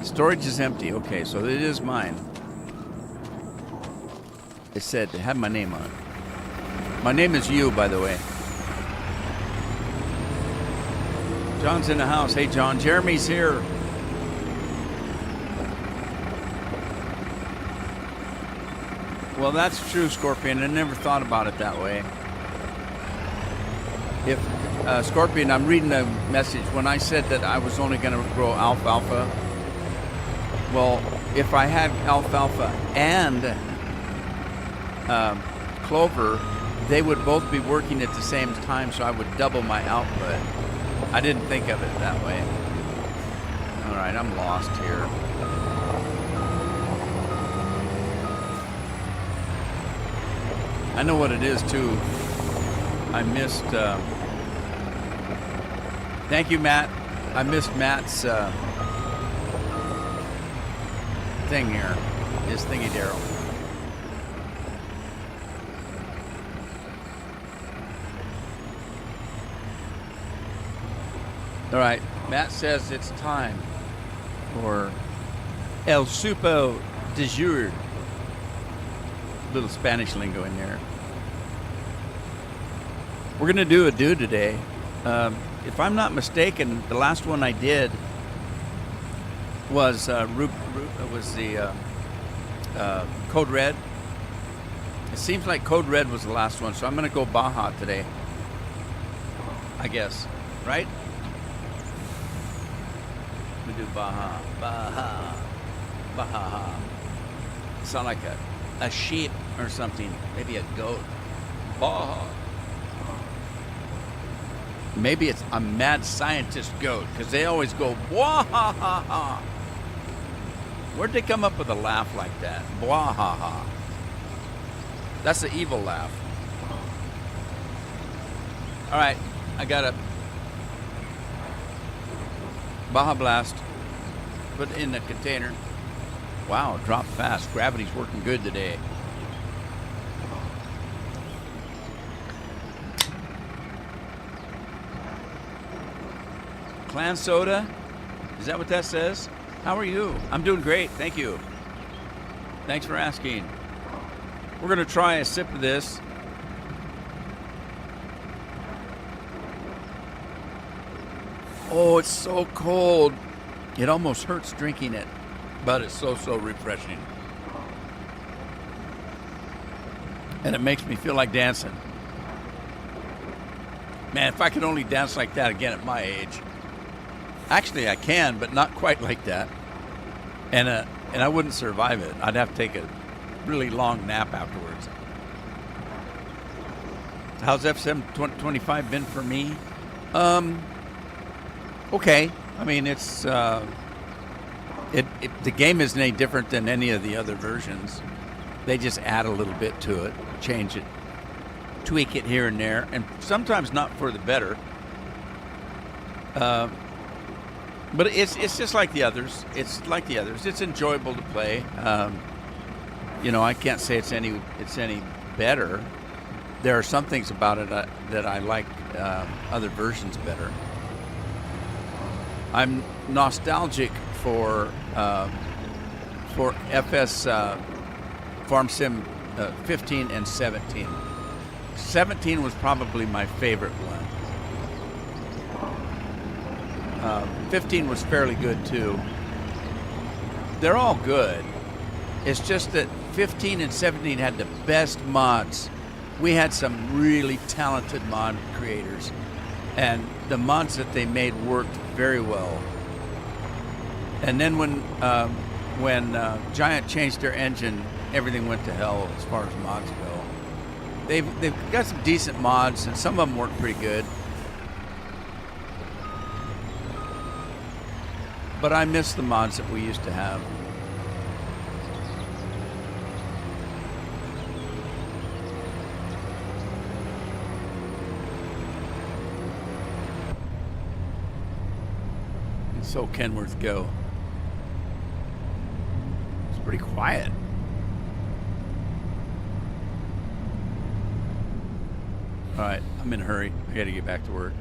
Storage is empty. Okay, so it is mine. It said it had my name on it. My name is you, by the way. John's in the house. Hey, John. Jeremy's here. Well, that's true, Scorpion. I never thought about it that way. If, Scorpion, I'm reading a message. When I said that I was only going to grow alfalfa, well, if I had alfalfa and clover, they would both be working at the same time, so I would double my output. I didn't think of it that way. All right, I'm lost here. I know what it is, too. I missed... Thank you, Matt. I missed Matt's thing here. His thingy Daryl. All right, Matt says it's time for El Supo de Jour. Little Spanish lingo in there. We're going to do a do today. If I'm not mistaken, the last one I did was the Code Red. It seems like Code Red was the last one, so I'm going to go Baja today. I guess, right? We do Baja, Baja, Baja. Sound like a sheep or something, maybe a goat. Baja. Maybe it's a mad scientist goat, because they always go Bwahaha. Where'd they come up with a laugh like that? Bwahaha. That's the evil laugh. All right, I got a Baja Blast. Put it in the container. Wow, it dropped fast. Gravity's working good today. Clan soda? Is that what that says? How are you? I'm doing great, thank you. Thanks for asking. We're gonna try a sip of this. Oh, it's so cold. It almost hurts drinking it, but it's so refreshing. And it makes me feel like dancing. Man, if I could only dance like that again at my age. Actually, I can, but not quite like that. And I wouldn't survive it. I'd have to take a really long nap afterwards. How's FM 25 been for me? Okay. I mean, it's The game isn't any different than any of the other versions. They just add a little bit to it, change it, tweak it here and there, and sometimes not for the better. But it's just like the others. It's like the others. It's enjoyable to play. I can't say it's any better. There are some things about it that I like other versions better. I'm nostalgic for FS Farm Sim 15 and 17. 17 was probably my favorite one. 15 was fairly good too. They're all good. It's just that 15 and 17 had the best mods. We had some really talented mod creators, and the mods that they made worked very well. And then when Giant changed their engine, everything went to hell as far as mods go. They've got some decent mods, and some of them work pretty good. But I miss the mods that we used to have. And so Kenworth go. It's pretty quiet. All right, I'm in a hurry. I got to get back to work.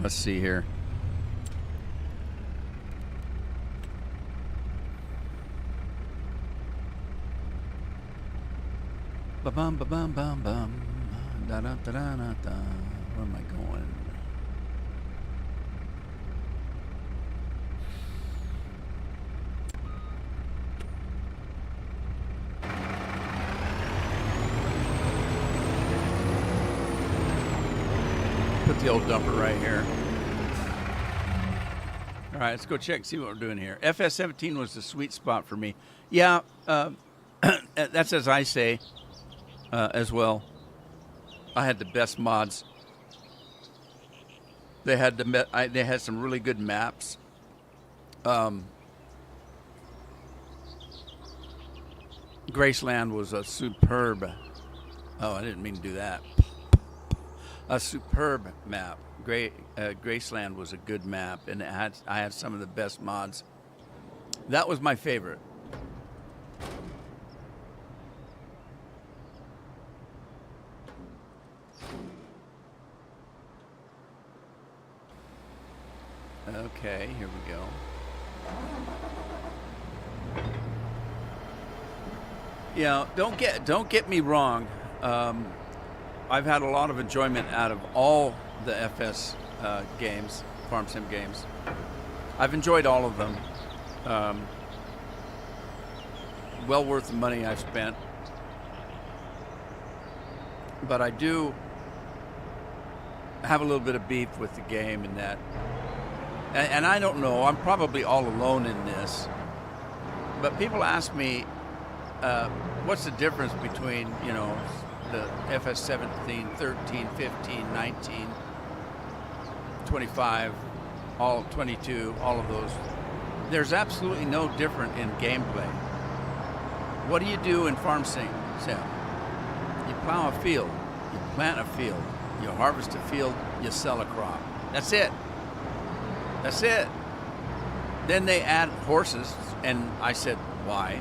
Let's see here. Ba-bum, ba-bum, bum, bum. Da-da-da-da-da-da. Where am I going? Put the old dumper right here. All right, let's go check and see what we're doing here. FS17 was the sweet spot for me. Yeah, that's as I say. As well, I had the best mods. They had they had some really good maps. Graceland was a superb. Oh, I didn't mean to do that. A superb map. Graceland was a good map, and I had some of the best mods. That was my favorite. Okay, here we go. Yeah, don't get me wrong. I've had a lot of enjoyment out of all the FS games, Farm Sim games. I've enjoyed all of them. Well worth the money I've spent. But I do have a little bit of beef with the game in that. And I don't know, I'm probably all alone in this, but people ask me, what's the difference between, the FS17, 13, 15, 19, 25, all 22, all of those. There's absolutely no different in gameplay. What do you do in Farm Sim? You plow a field, you plant a field, you harvest a field, you sell a crop. That's it. That's it. Then they add horses, and I said, why?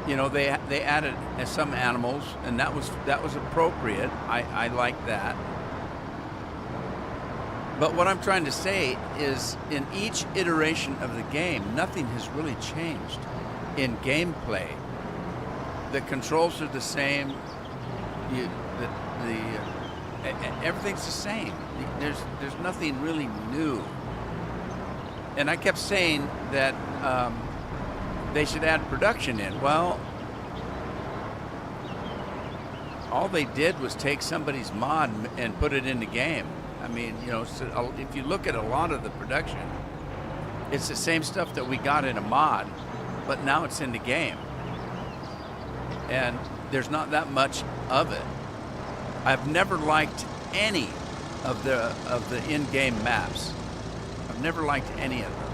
They added some animals, and that was appropriate. I like that. But what I'm trying to say is, in each iteration of the game, nothing has really changed in gameplay. The controls are the same. Everything's the same. There's nothing really new. And I kept saying that they should add production in. Well, all they did was take somebody's mod and put it in the game. I mean, so if you look at a lot of the production, it's the same stuff that we got in a mod, but now it's in the game. And there's not that much of it. I've never liked any of the in-game maps. I've never liked any of them.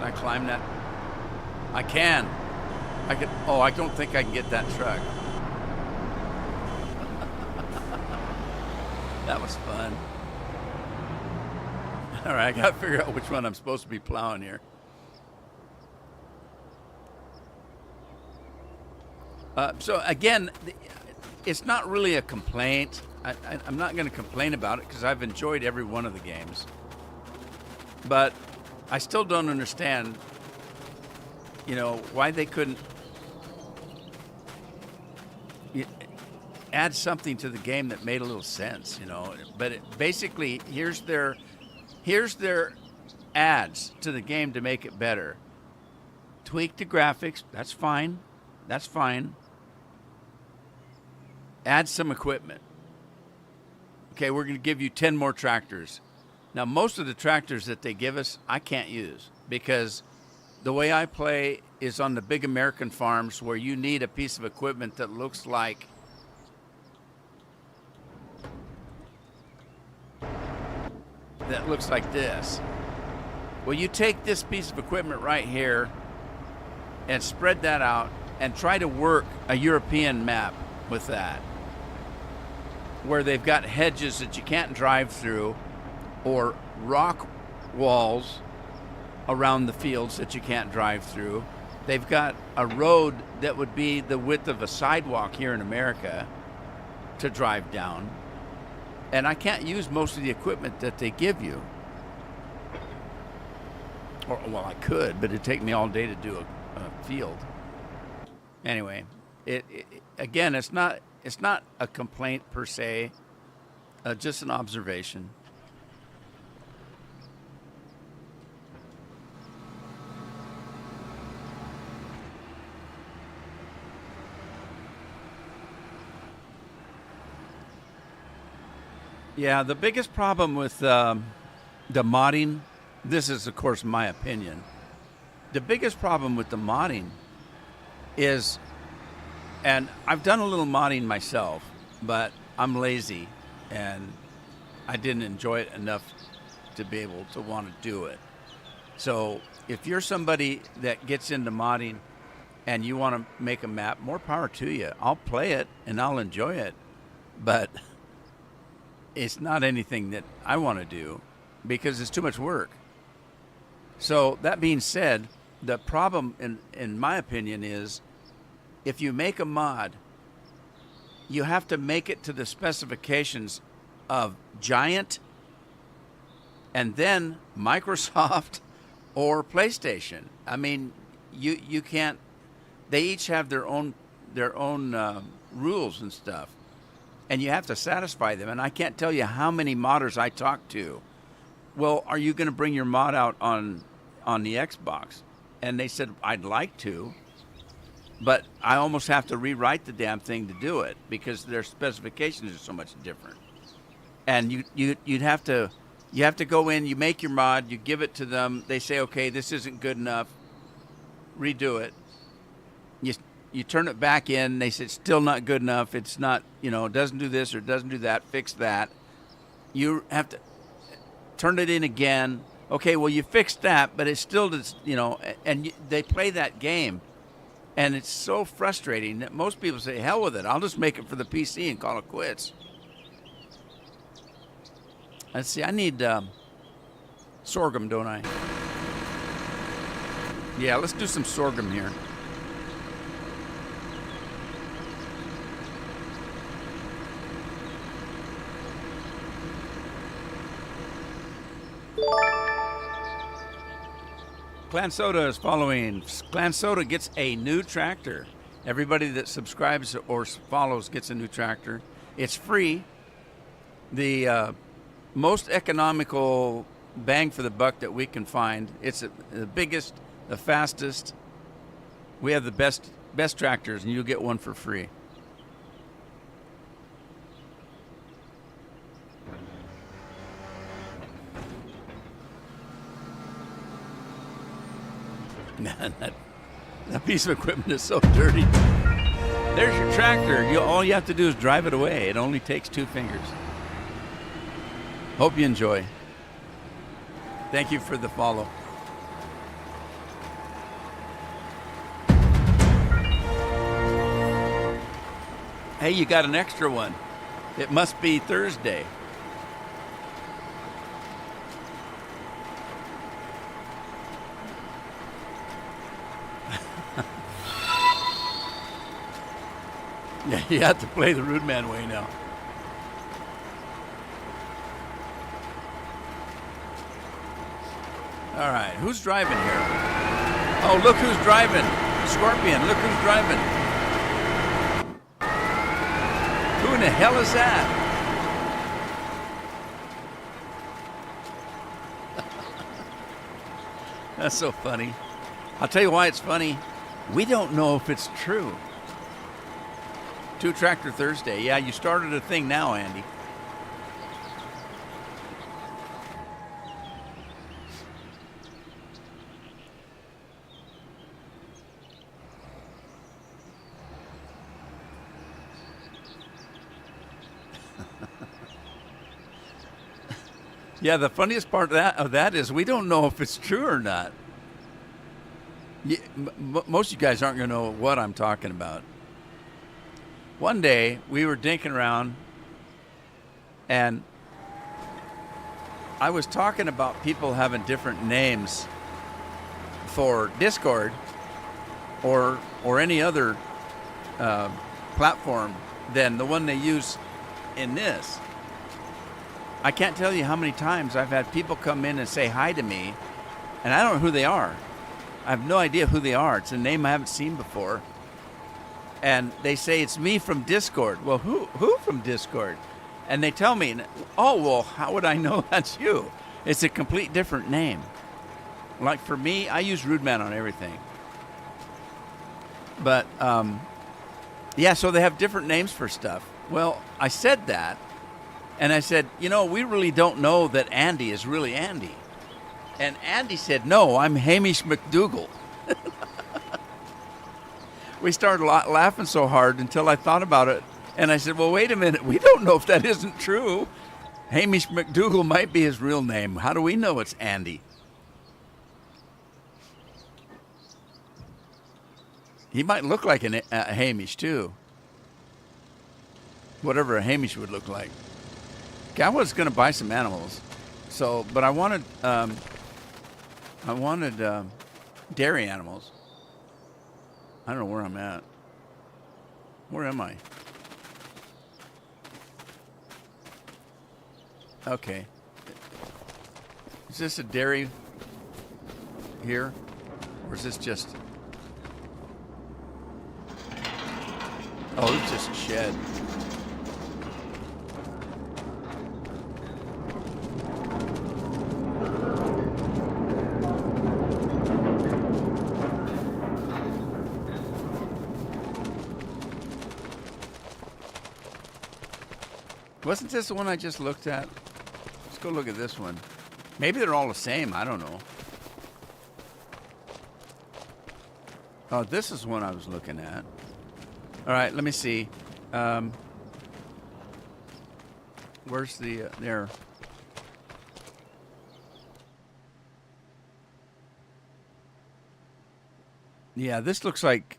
I climb that? I can. I could. Oh, I don't think I can get that truck. That was fun. All right, I got to figure out which one I'm supposed to be plowing here. So again, it's not really a complaint. I'm not going to complain about it because I've enjoyed every one of the games. But I still don't understand, why they couldn't add something to the game that made a little sense, But basically, here's their adds to the game to make it better. Tweak the graphics. That's fine. That's fine. Add some equipment. Okay, we're going to give you 10 more tractors. Now, most of the tractors that they give us, I can't use because the way I play is on the big American farms where you need a piece of equipment that looks like this. Well, you take this piece of equipment right here and spread that out and try to work a European map with that, where they've got hedges that you can't drive through or rock walls around the fields that you can't drive through. They've got a road that would be the width of a sidewalk here in America to drive down. And I can't use most of the equipment that they give you. Or, well, I could, but it'd take me all day to do a field. Anyway, again, it's not a complaint per se, just an observation. Yeah, the biggest problem with the modding, this is, of course, my opinion. The biggest problem with the modding is, and I've done a little modding myself, but I'm lazy and I didn't enjoy it enough to be able to want to do it. So if you're somebody that gets into modding and you want to make a map, more power to you. I'll play it and I'll enjoy it, but it's not anything that I want to do because it's too much work. So that being said, the problem, in my opinion, is if you make a mod, you have to make it to the specifications of Giant and then Microsoft or PlayStation. I mean, you can't. They each have their own rules and stuff, and you have to satisfy them. And I can't tell you how many modders I talk to. Well, are you going to bring your mod out on the Xbox? And they said, I'd like to, but I almost have to rewrite the damn thing to do it because their specifications are so much different. And you have to go in, you make your mod, you give it to them. They say, okay, this isn't good enough. Redo it. You turn it back in. They say it's still not good enough. It's not, it doesn't do this or it doesn't do that. Fix that. You have to turn it in again. Okay, well, you fixed that, but it still does, and they play that game. And it's so frustrating that most people say, hell with it. I'll just make it for the PC and call it quits. Let's see, I need sorghum, don't I? Yeah, let's do some sorghum here. Clan Soda is following. Clan Soda gets a new tractor. Everybody that subscribes or follows gets a new tractor. It's free. The most economical bang for the buck that we can find. It's the biggest, the fastest. We have the best tractors, and you'll get one for free. Man, that piece of equipment is so dirty. There's your tractor. All you have to do is drive it away. It only takes 2 fingers. Hope you enjoy. Thank you for the follow. Hey, you got an extra one. It must be Thursday. Yeah, you have to play the Rude Man way now. All right, who's driving here? Oh, look who's driving. Scorpion, look who's driving. Who in the hell is that? That's so funny. I'll tell you why it's funny. We don't know if it's true. Two Tractor Thursday. Yeah, you started a thing now, Andy. Yeah, the funniest part of that is we don't know if it's true or not. Most of you guys aren't going to know what I'm talking about. One day we were dinking around, and I was talking about people having different names for Discord or any other platform than the one they use in this. I can't tell you how many times I've had people come in and say hi to me, and I don't know who they are. I have no idea who they are. It's a name I haven't seen before. And they say, it's me from Discord. Well, who from Discord? And they tell me, oh, well, how would I know that's you? It's a complete different name. Like for me, I use Rude Man on everything. But, yeah, so they have different names for stuff. Well, I said that. And I said, we really don't know that Andy is really Andy. And Andy said, no, I'm Hamish McDougal. We started laughing so hard until I thought about it. And I said, well, wait a minute. We don't know if that isn't true. Hamish McDougal might be his real name. How do we know it's Andy? He might look like a Hamish, too. Whatever a Hamish would look like. Okay, I was going to buy some animals, but I wanted dairy animals. I don't know where I'm at. Where am I? Okay. Is this a dairy here, or is this just? Oh, it's just a shed. Wasn't this the one I just looked at? Let's go look at this one. Maybe they're all the same. I don't know. Oh, this is one I was looking at. All right, let me see. Where's the there? Yeah, this looks like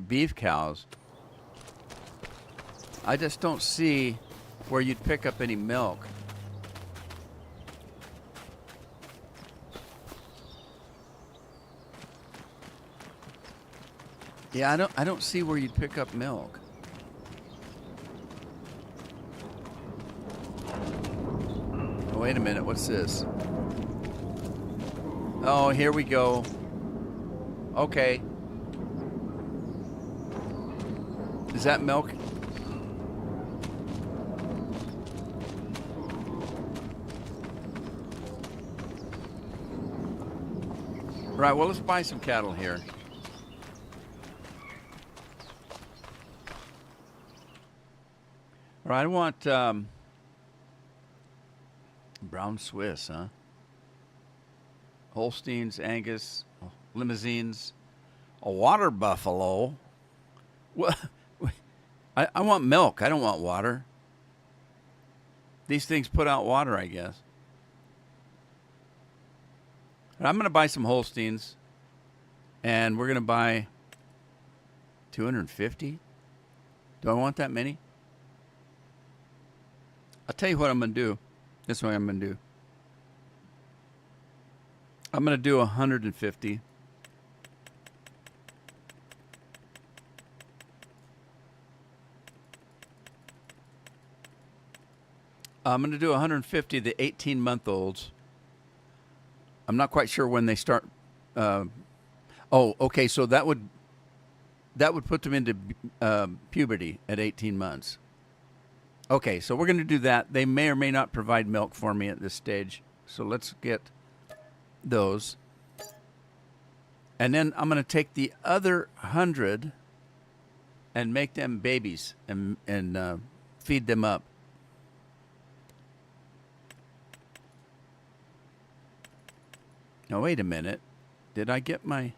beef cows. I just don't see where you'd pick up any milk. Yeah, I don't see where you'd pick up milk. Oh, wait a minute, what's this? Oh, here we go. Okay. Is that milk? Right, well, let's buy some cattle here. All right, I want brown Swiss, huh? Holsteins, Angus, Limousines, a water buffalo. What? I want milk. I don't want water. These things put out water, I guess. I'm going to buy some Holsteins, and we're going to buy 250. Do I want that many? I'll tell you what I'm going to do. This is what I'm going to do. I'm going to do 150. I'm going to do 150 the 18-month-olds. I'm not quite sure when they start. Oh, okay. So that would put them into puberty at 18 months. Okay, so we're going to do that. They may or may not provide milk for me at this stage. So let's get those. And then I'm going to take the other 100 and make them babies and feed them up. Now, wait a minute. Did I get my...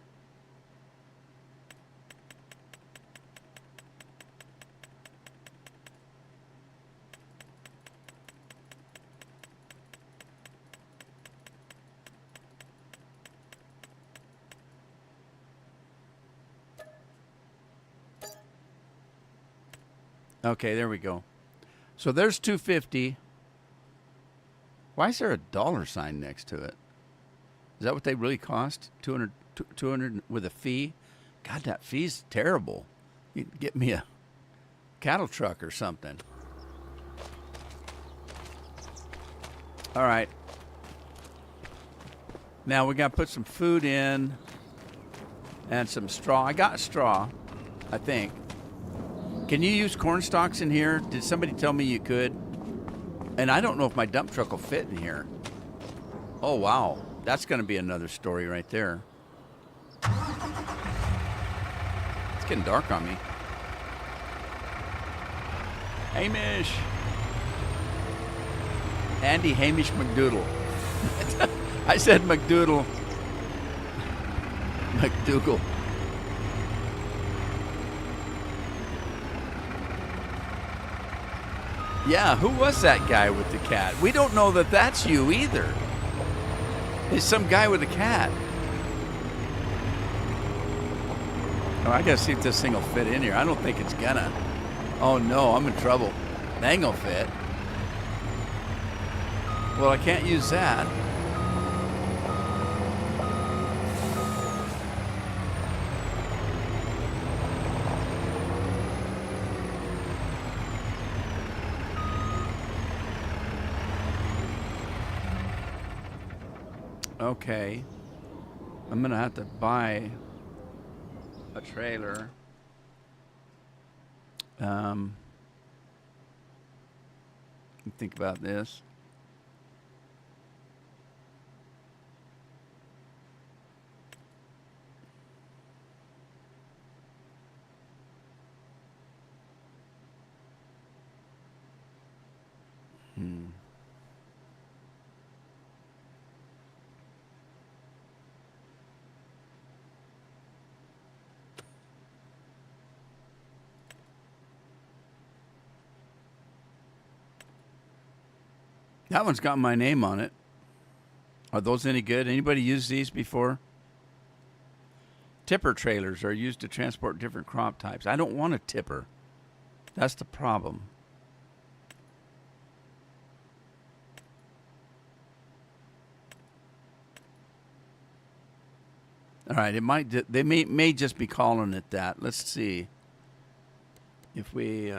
Okay, there we go. So there's 250. Why is there a dollar sign next to it? Is that what they really cost? 200 with a fee? God, that fee's terrible. You can get me a cattle truck or something. All right. Now we got to put some food in and some straw. I got straw, I think. Can you use corn stalks in here? Did somebody tell me you could? And I don't know if my dump truck will fit in here. Oh, wow. That's going to be another story right there. It's getting dark on me. Hamish. Andy Hamish McDoodle. I said McDoodle. McDougal. Yeah, who was that guy with the cat? We don't know that that's you either. It's some guy with a cat. Oh, I gotta see if this thing will fit in here. I don't think it's gonna. Oh no, I'm in trouble. It ain't gonna fit. Well, I can't use that. Okay. I'm gonna have to buy a trailer. Think about this. That one's got my name on it. Are those any good? Anybody used these before? Tipper trailers are used to transport different crop types. I don't want a tipper. That's the problem. All right, it might. They may just be calling it that. Let's see if we.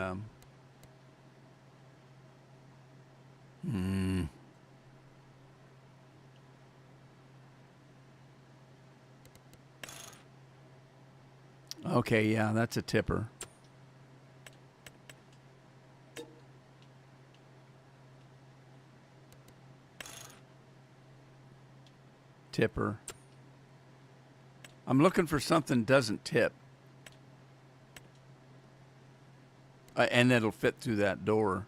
Okay, yeah, that's a tipper. Tipper. I'm looking for something doesn't tip. And it'll fit through that door.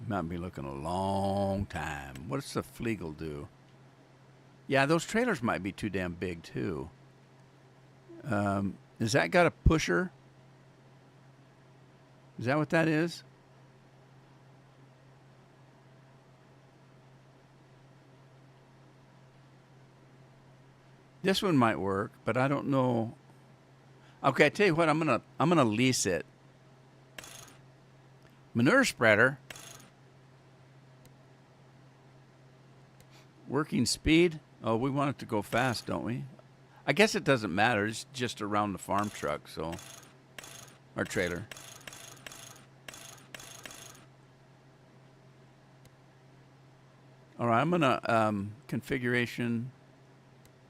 Might be looking a long time. What's the Flegel do? Yeah, those trailers might be too damn big too. Has that got a pusher? Is that what that is? This one might work, but I don't know. Okay, I tell you what, I'm gonna lease it. Manure spreader. Working speed. Oh, we want it to go fast, don't we? I guess it doesn't matter. It's just around the farm truck, so our trailer. All right, I'm gonna configuration.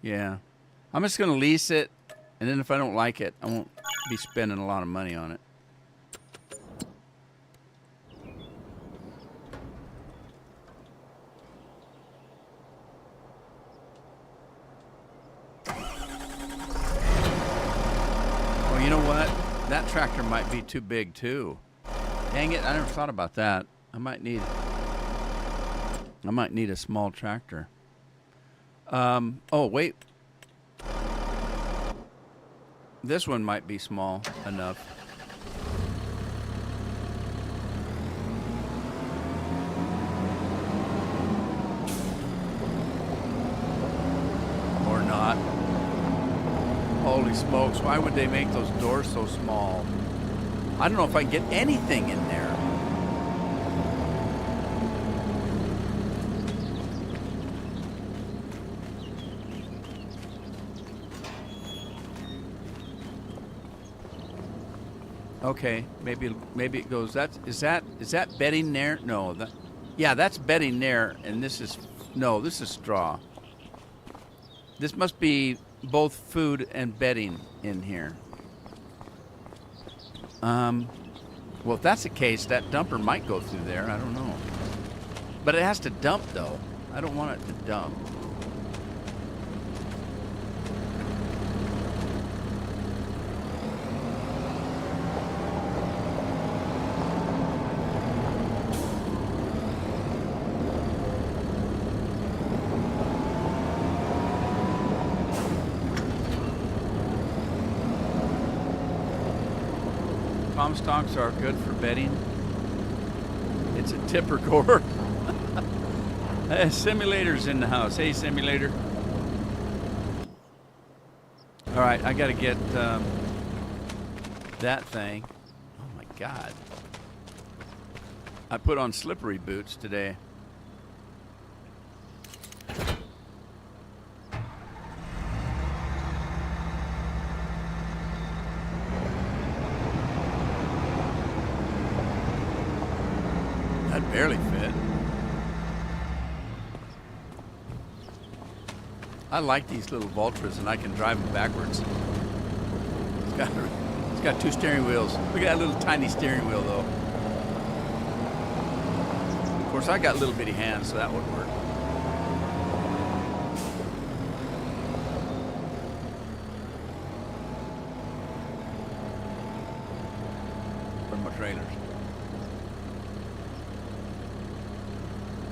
Yeah, I'm just gonna lease it, and then if I don't like it, I won't be spending a lot of money on it. Oh, you know what? That tractor might be too big too. Dang it! I never thought about that. I might need a small tractor. Oh, wait. This one might be small enough. Or not. Holy smokes, why would they make those doors so small? I don't know if I can get anything in there. Okay, maybe it goes. Is that bedding there? No, yeah, that's bedding there, and this is straw. This must be both food and bedding in here. Well, if that's the case, that dumper might go through there. I don't know, but it has to dump though. I don't want it to dump. Comstocks are good for bedding. It's a tipper core. Simulator's in the house. Hey, simulator. All right, I got to get that thing. Oh my God. I put on slippery boots today. That barely fit. I like these little Valtras, and I can drive them backwards. It's got two steering wheels. Look at that little tiny steering wheel, though. Of course, I got little bitty hands, so that would work. For my trailers.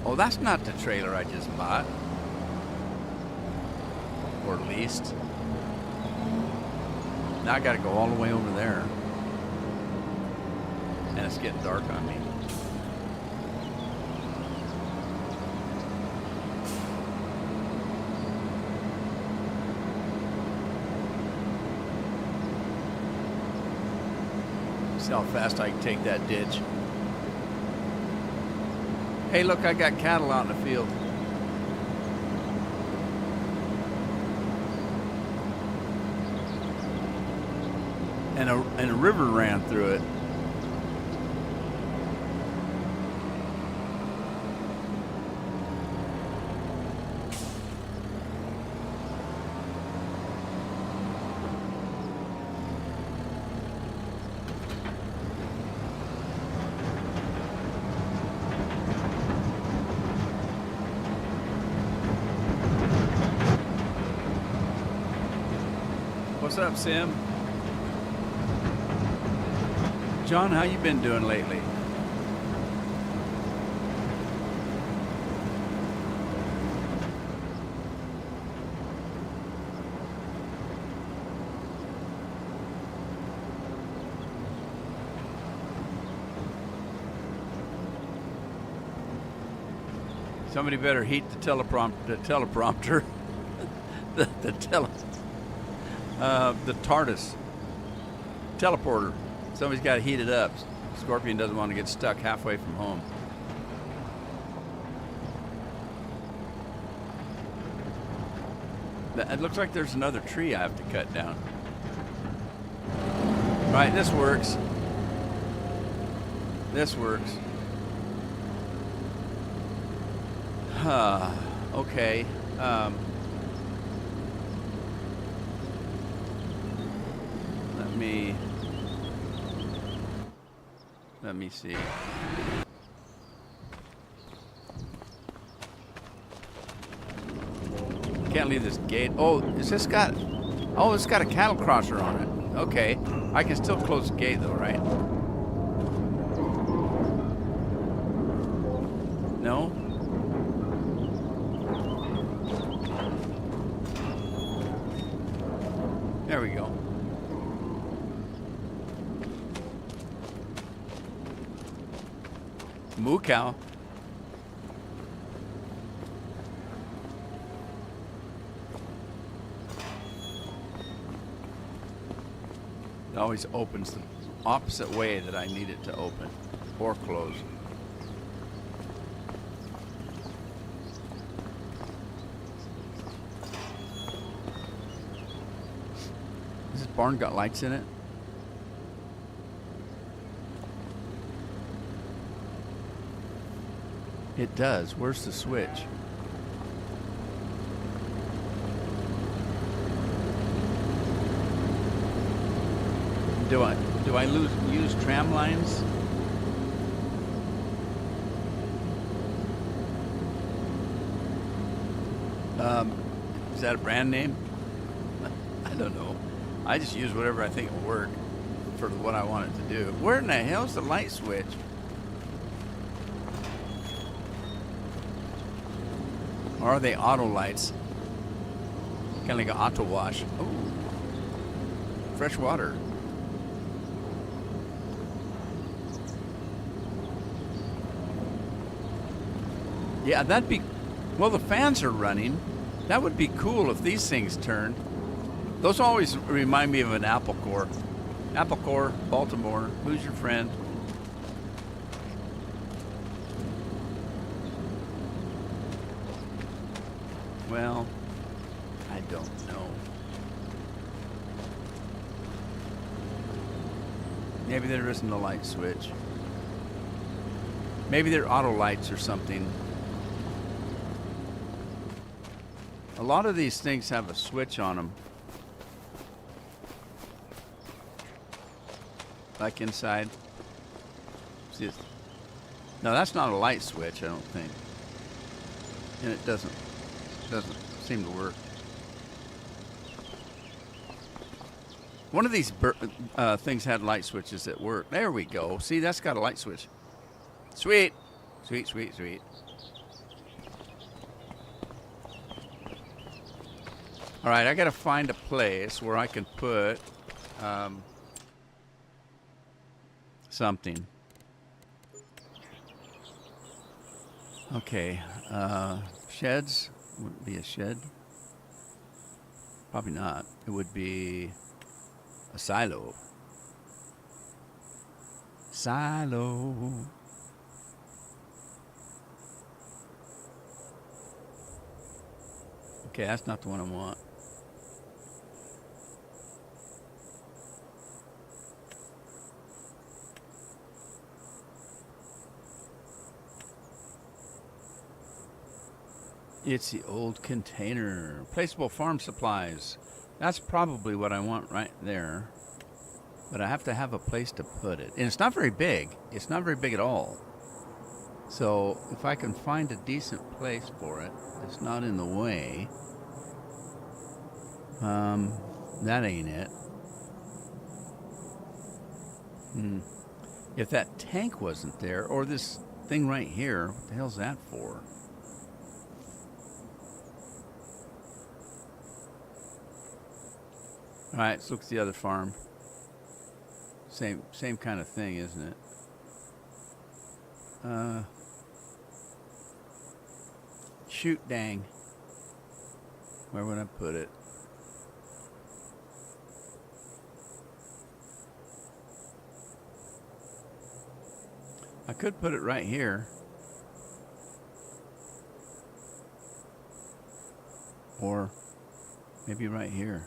Oh, that's not the trailer I just bought. Or leased. Now I gotta go all the way over there. And it's getting dark on me. See how fast I can take that ditch. Hey, look, I got cattle out in the field. And a river ran through it. What's up, Sim? John, how you been doing lately? Somebody better heat the teleprompter, the TARDIS teleporter. Somebody's got to heat it up. Scorpion doesn't want to get stuck halfway from home. It looks like there's another tree I have to cut down. Right, this works. This works. Okay. Let me see. Can't leave this gate. Oh, is this got... Oh, it's got a cattle crosser on it. Okay. I can still close the gate though, right? No? There we go. Moo cow. It always opens the opposite way that I need it to open or close. Has this barn got lights in it? It does. Where's the switch? Do I use tram lines? Is that a brand name? I don't know. I just use whatever I think will work for what I want it to do. Where in the hell's the light switch? Or are they auto lights? Kind of like an auto wash. Oh, fresh water. Yeah, that'd be... Well, the fans are running. That would be cool if these things turned. Those always remind me of an Apple Core. Apple Core, Baltimore. Who's your friend? Well, I don't know. Maybe there isn't a light switch. Maybe they're auto lights or something. A lot of these things have a switch on them. Like inside. See, no, that's not a light switch, I don't think. And it doesn't seem to work. One of these things had light switches that work. There we go. See, that's got a light switch. Sweet. Sweet, sweet, sweet. All right, I got to find a place where I can put something. Okay, sheds. Wouldn't be a shed. Probably not. It would be a silo. Silo. Okay, that's not the one I want. It's the old container. Placeable farm supplies. That's probably what I want right there. But I have to have a place to put it. And it's not very big. It's not very big at all. So if I can find a decent place for it, it's not in the way. That ain't it. If that tank wasn't there, or this thing right here, what the hell's that for? All right, let's look at the other farm. Same kind of thing, isn't it? shoot, dang. Where would I put it? I could put it right here. Or maybe right here.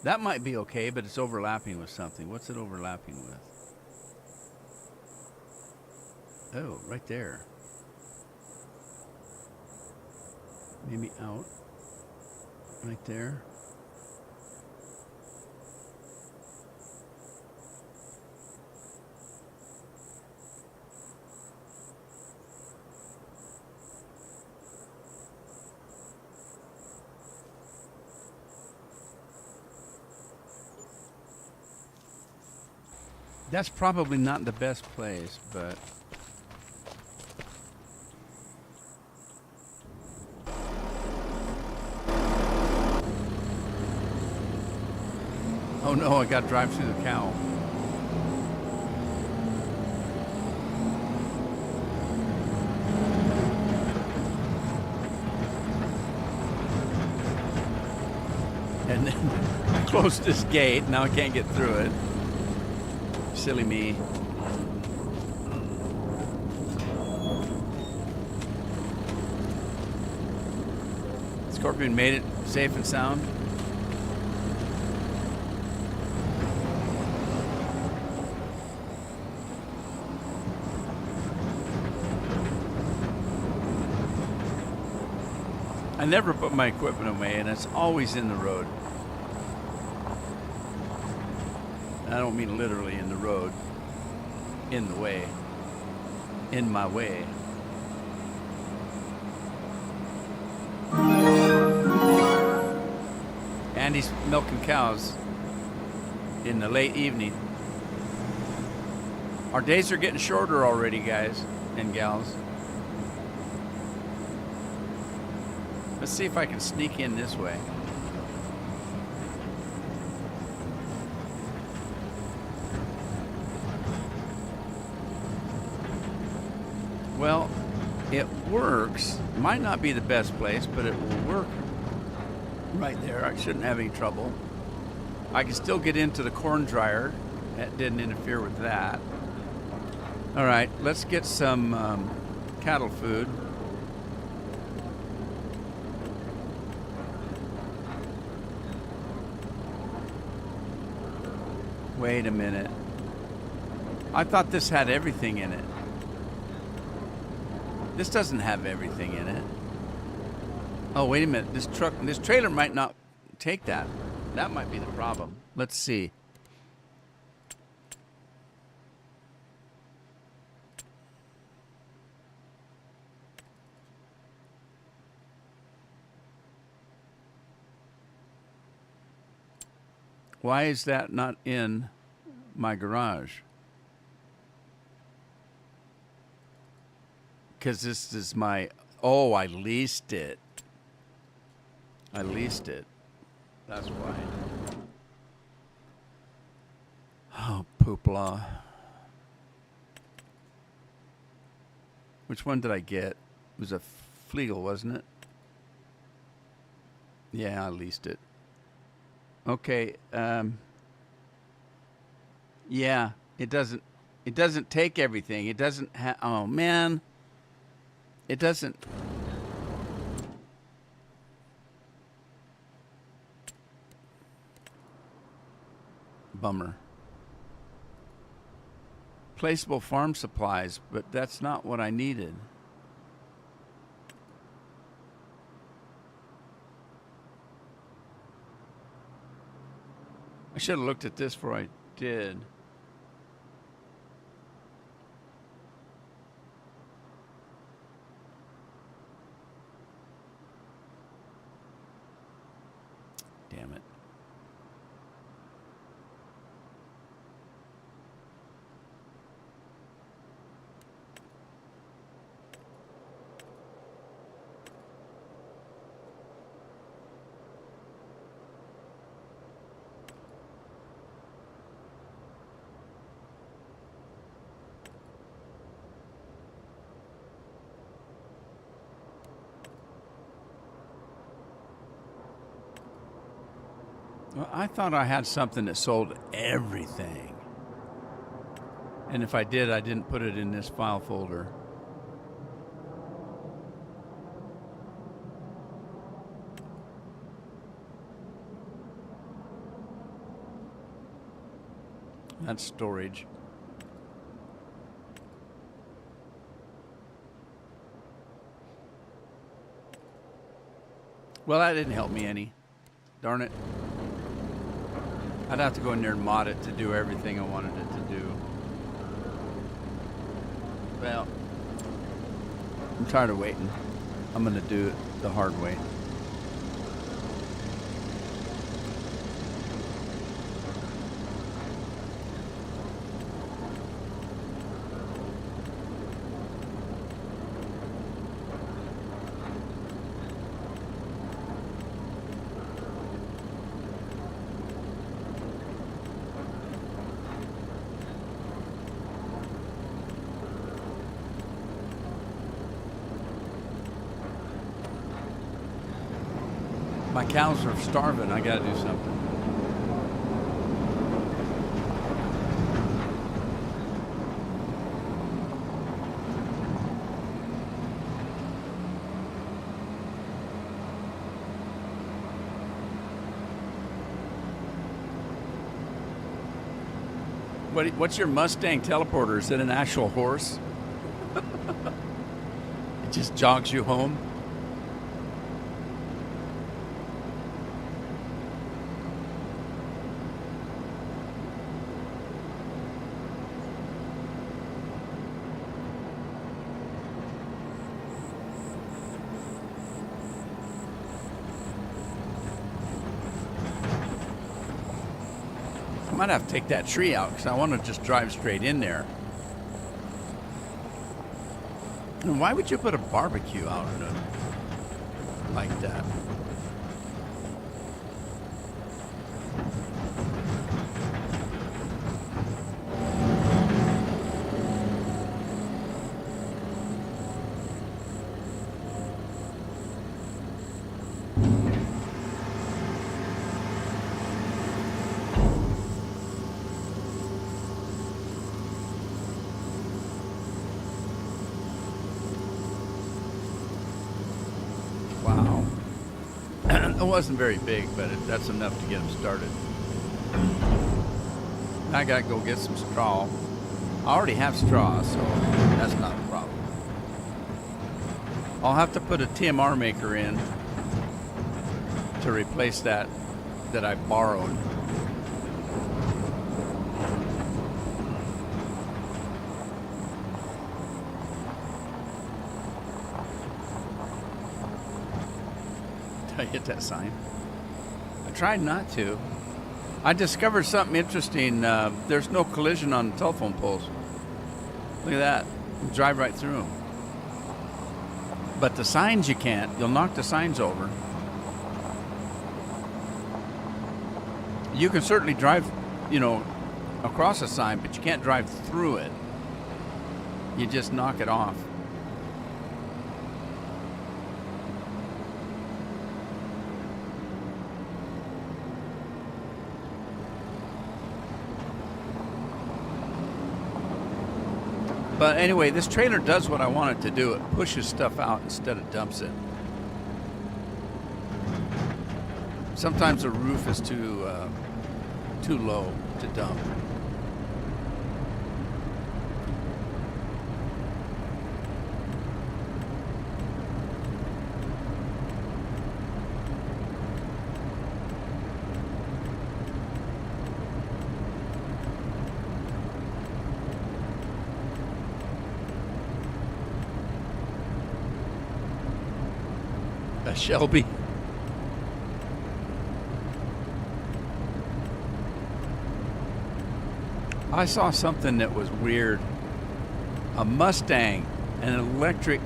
That might be okay, but it's overlapping with something. What's it overlapping with? Oh, right there. Maybe out. Right there. That's probably not the best place, but... Oh no, I got to drive through the cow. And then I closed this gate, now I can't get through it. Silly me. Scorpion made it safe and sound. I never put my equipment away, and it's always in the road. I don't mean literally in the road, in the way, in my way. Andy's milking cows in the late evening. Our days are getting shorter already, guys and gals. Let's see if I can sneak in this way. Well, it works. Might not be the best place, but it will work right there. I shouldn't have any trouble. I can still get into the corn dryer. That didn't interfere with that. All right, let's get some cattle food. Wait a minute. I thought this had everything in it. This doesn't have everything in it. Oh, wait a minute. This trailer might not take that. That might be the problem. Let's see. Why is that not in my garage? Because this is my... Oh, I leased it. I leased it. That's why. Oh, poopla. Which one did I get? It was a Flegel, wasn't it? Yeah, I leased it. Okay. Yeah, it doesn't take everything. It doesn't have... Oh, man. It doesn't... Bummer. Placeable farm supplies, but that's not what I needed. I should have looked at this before I did. Damn it. Well, I thought I had something that sold everything. And if I did, I didn't put it in this file folder. That's storage. Well, that didn't help me any. Darn it. I'd have to go in there and mod it to do everything I wanted it to do. Well, I'm tired of waiting. I'm going to do it the hard way. My cows are starving. I got to do something. What's your Mustang teleporter? Is it an actual horse? It just jogs you home? I might have to take that tree out because I want to just drive straight in there. And why would you put a barbecue out in it like that? Wow. It wasn't very big, but that's enough to get them started. I gotta go get some straw. I already have straw, so that's not a problem. I'll have to put a TMR maker in to replace that I borrowed. I hit that sign. I tried not to. I discovered something interesting. There's no collision on the telephone poles. Look at that. You drive right through them. But the signs you can't. You'll knock the signs over. You can certainly drive, across a sign, but you can't drive through it. You just knock it off. But anyway, this trailer does what I want it to do. It pushes stuff out instead of dumps it. Sometimes the roof is too low to dump. A Shelby. I saw something that was weird. A Mustang, an electric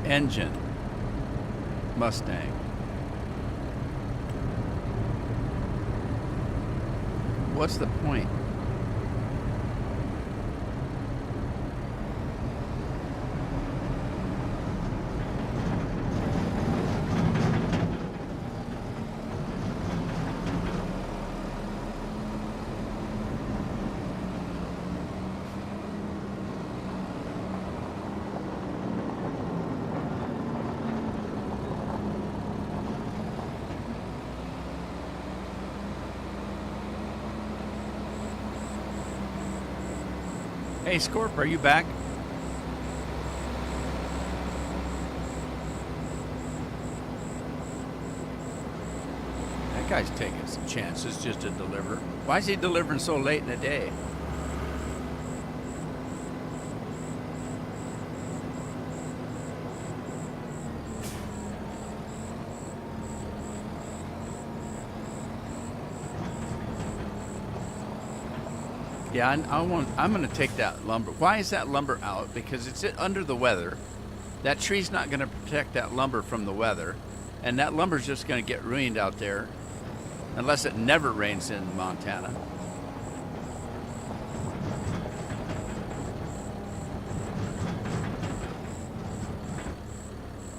engine Mustang. What's the point? Hey, Scorp, are you back? That guy's taking some chances just to deliver. Why is he delivering so late in the day? Yeah, I'm going to take that lumber. Why is that lumber out? Because it's under the weather. That tree's not going to protect that lumber from the weather, and that lumber's just going to get ruined out there, unless it never rains in Montana.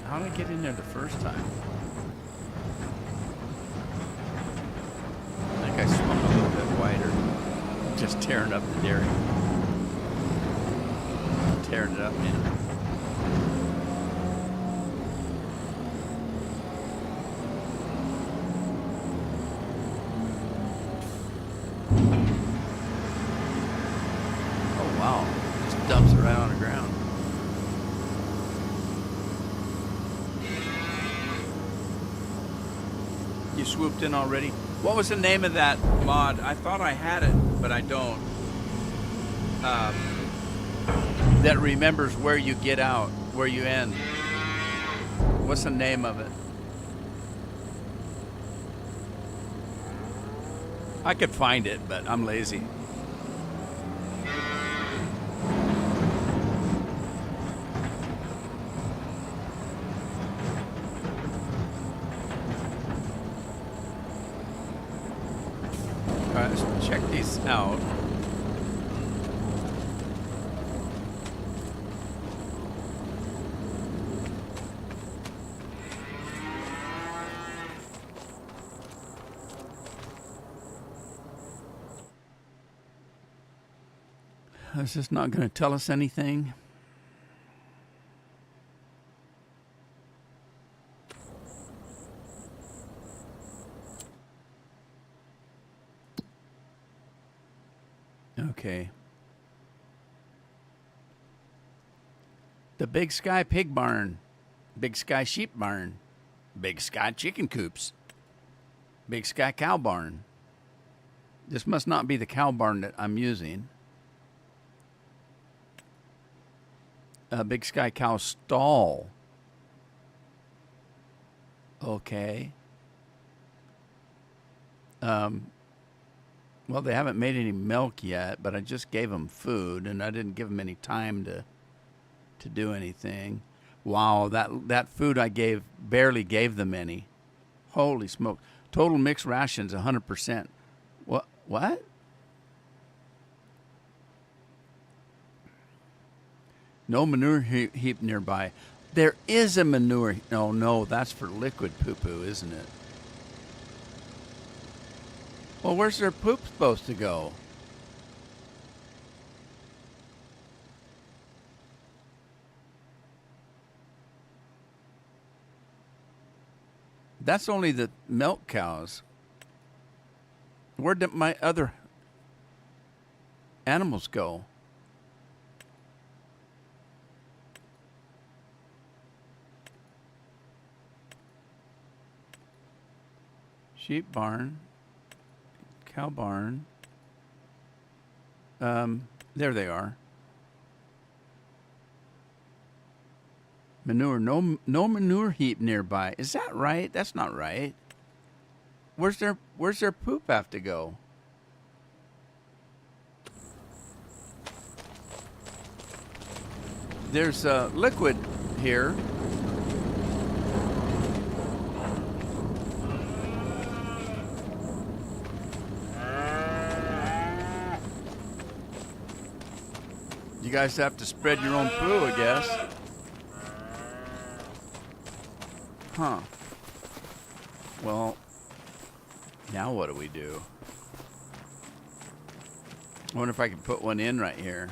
How did I get in there the first time? I think I swung a little bit wider. Just tearing up the dairy. Tearing it up, man. Oh, wow. Just dumps it right on the ground. You swooped in already? What was the name of that mod? I thought I had it, but I don't. That remembers where you get out, where you end. What's the name of it? I could find it, but I'm lazy. All right, let's check these out. Is this not going to tell us anything? Okay. The Big Sky Pig Barn, Big Sky Sheep Barn, Big Sky Chicken Coops, Big Sky Cow Barn. This must not be the cow barn that I'm using. Big Sky Cow Stall. Okay. Well, they haven't made any milk yet, but I just gave them food, and I didn't give them any time to do anything. Wow, that food I barely gave them any. Holy smoke! Total mixed rations, 100%. What? No manure heap nearby. There is a manure. No, that's for liquid poo-poo, isn't it? Well, where's their poop supposed to go? That's only the milk cows. Where did my other animals go? Sheep barn, cow barn. There they are. Manure, no manure heap nearby. Is that right? That's not right. Where's their poop have to go? There's liquid here. You guys have to spread your own poo, I guess. Huh. Well, now what do we do? I wonder if I can put one in right here.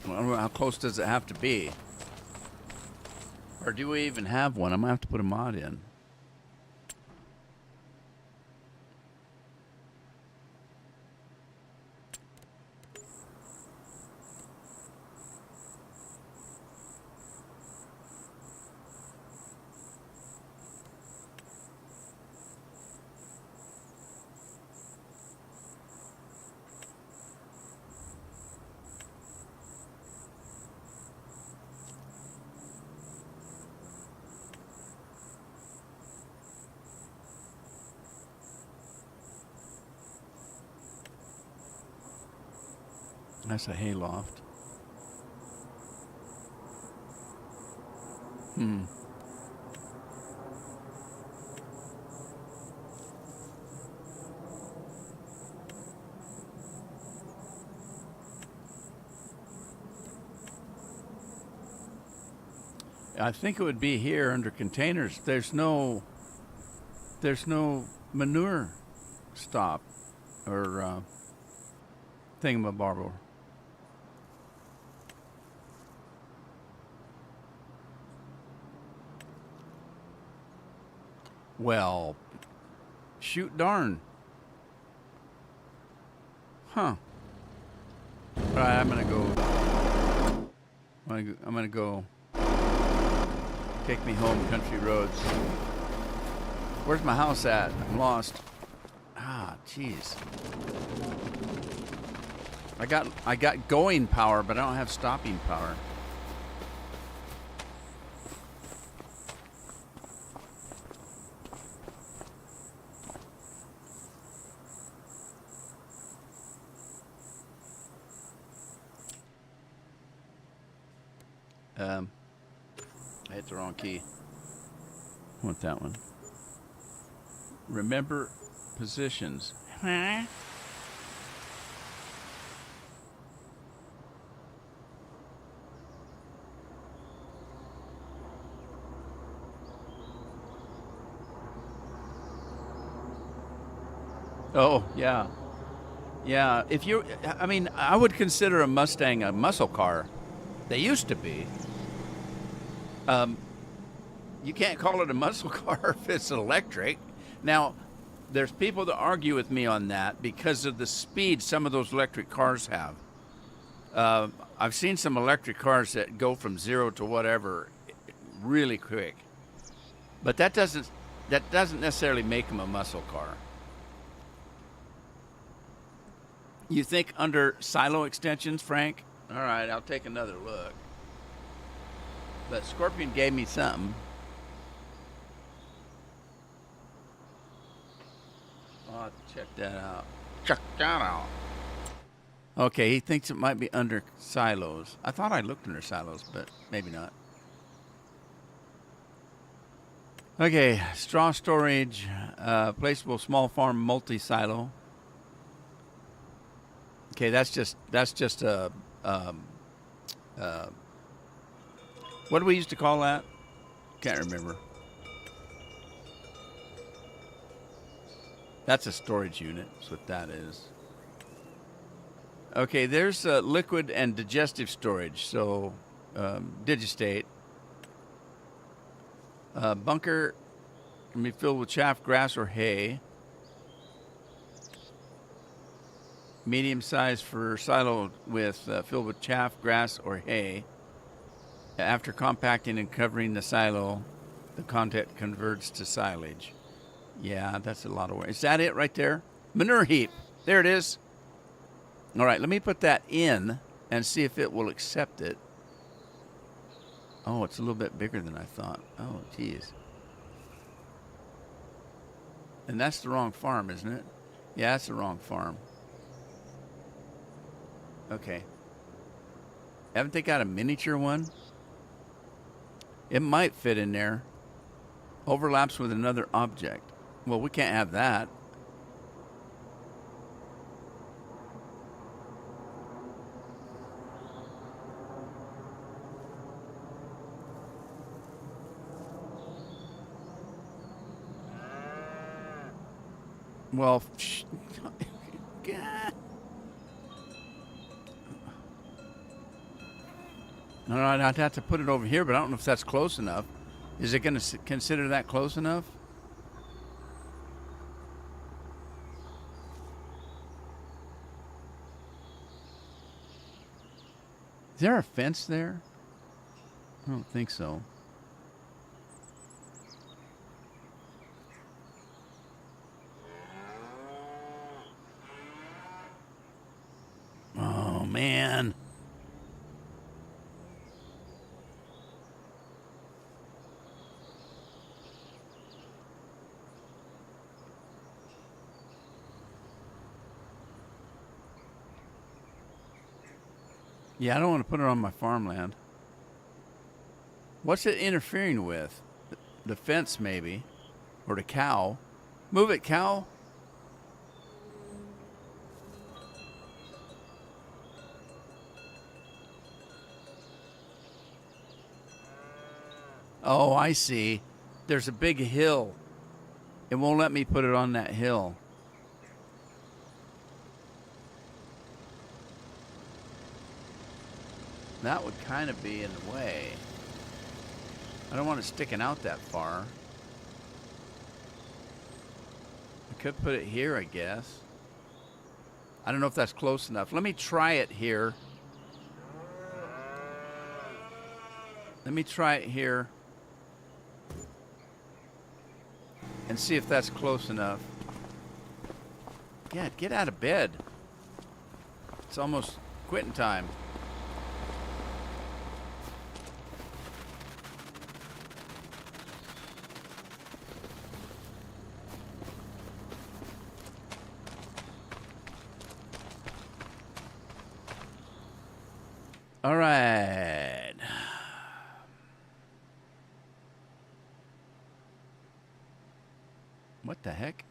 Well, how close does it have to be? Or do we even have one? I'm going to have to put a mod in. That's a hayloft. I think it would be here under containers. There's no manure stop or thingamabob. Well, shoot darn. Huh. All right, I'm gonna go. Take me home, country roads. Where's my house at? I'm lost. Ah, jeez. I got going power, but I don't have stopping power. I hit the wrong key. I want that one. Remember positions. Huh? Oh, yeah. Yeah, I would consider a Mustang a muscle car. They used to be. You can't call it a muscle car if it's electric. Now, there's people that argue with me on that because of the speed some of those electric cars have. I've seen some electric cars that go from 0 to whatever really quick. But that doesn't necessarily make them a muscle car. You think under silo extensions, Frank? All right, I'll take another look. But Scorpion gave me something. I'll check that out. Check that out. Okay, he thinks it might be under silos. I thought I looked under silos, but maybe not. Okay, straw storage, placeable small farm multi-silo. Okay, that's just a what do we used to call that? Can't remember. That's a storage unit. That's what that is. Okay, there's liquid and digestive storage. So, Digistate. Bunker can be filled with chaff, grass, or hay. Medium size for silo with filled with chaff, grass, or hay. After compacting and covering the silo, the content converts to silage. Yeah, that's a lot of work. Is that it right there? Manure heap. There it is. All right, let me put that in and see if it will accept it. Oh, it's a little bit bigger than I thought. Oh, geez. And that's the wrong farm, isn't it? Yeah, that's the wrong farm. Okay. Haven't they got a miniature one? It might fit in there. Overlaps with another object. Well, we can't have that. Well, God. All right, I'd have to put it over here, but I don't know if that's close enough. Is it going to consider that close enough? Is there a fence there? I don't think so. Oh, man. Yeah, I don't want to put it on my farmland. What's it interfering with? The fence, maybe. Or the cow. Move it, cow. Oh, I see. There's a big hill. It won't let me put it on that hill. That would kind of be in the way. I don't want it sticking out that far. I could put it here, I guess. I don't know if that's close enough. Let me try it here. Let me try it here. And see if that's close enough. Yeah, get out of bed. It's almost quitting time. All right. What the heck?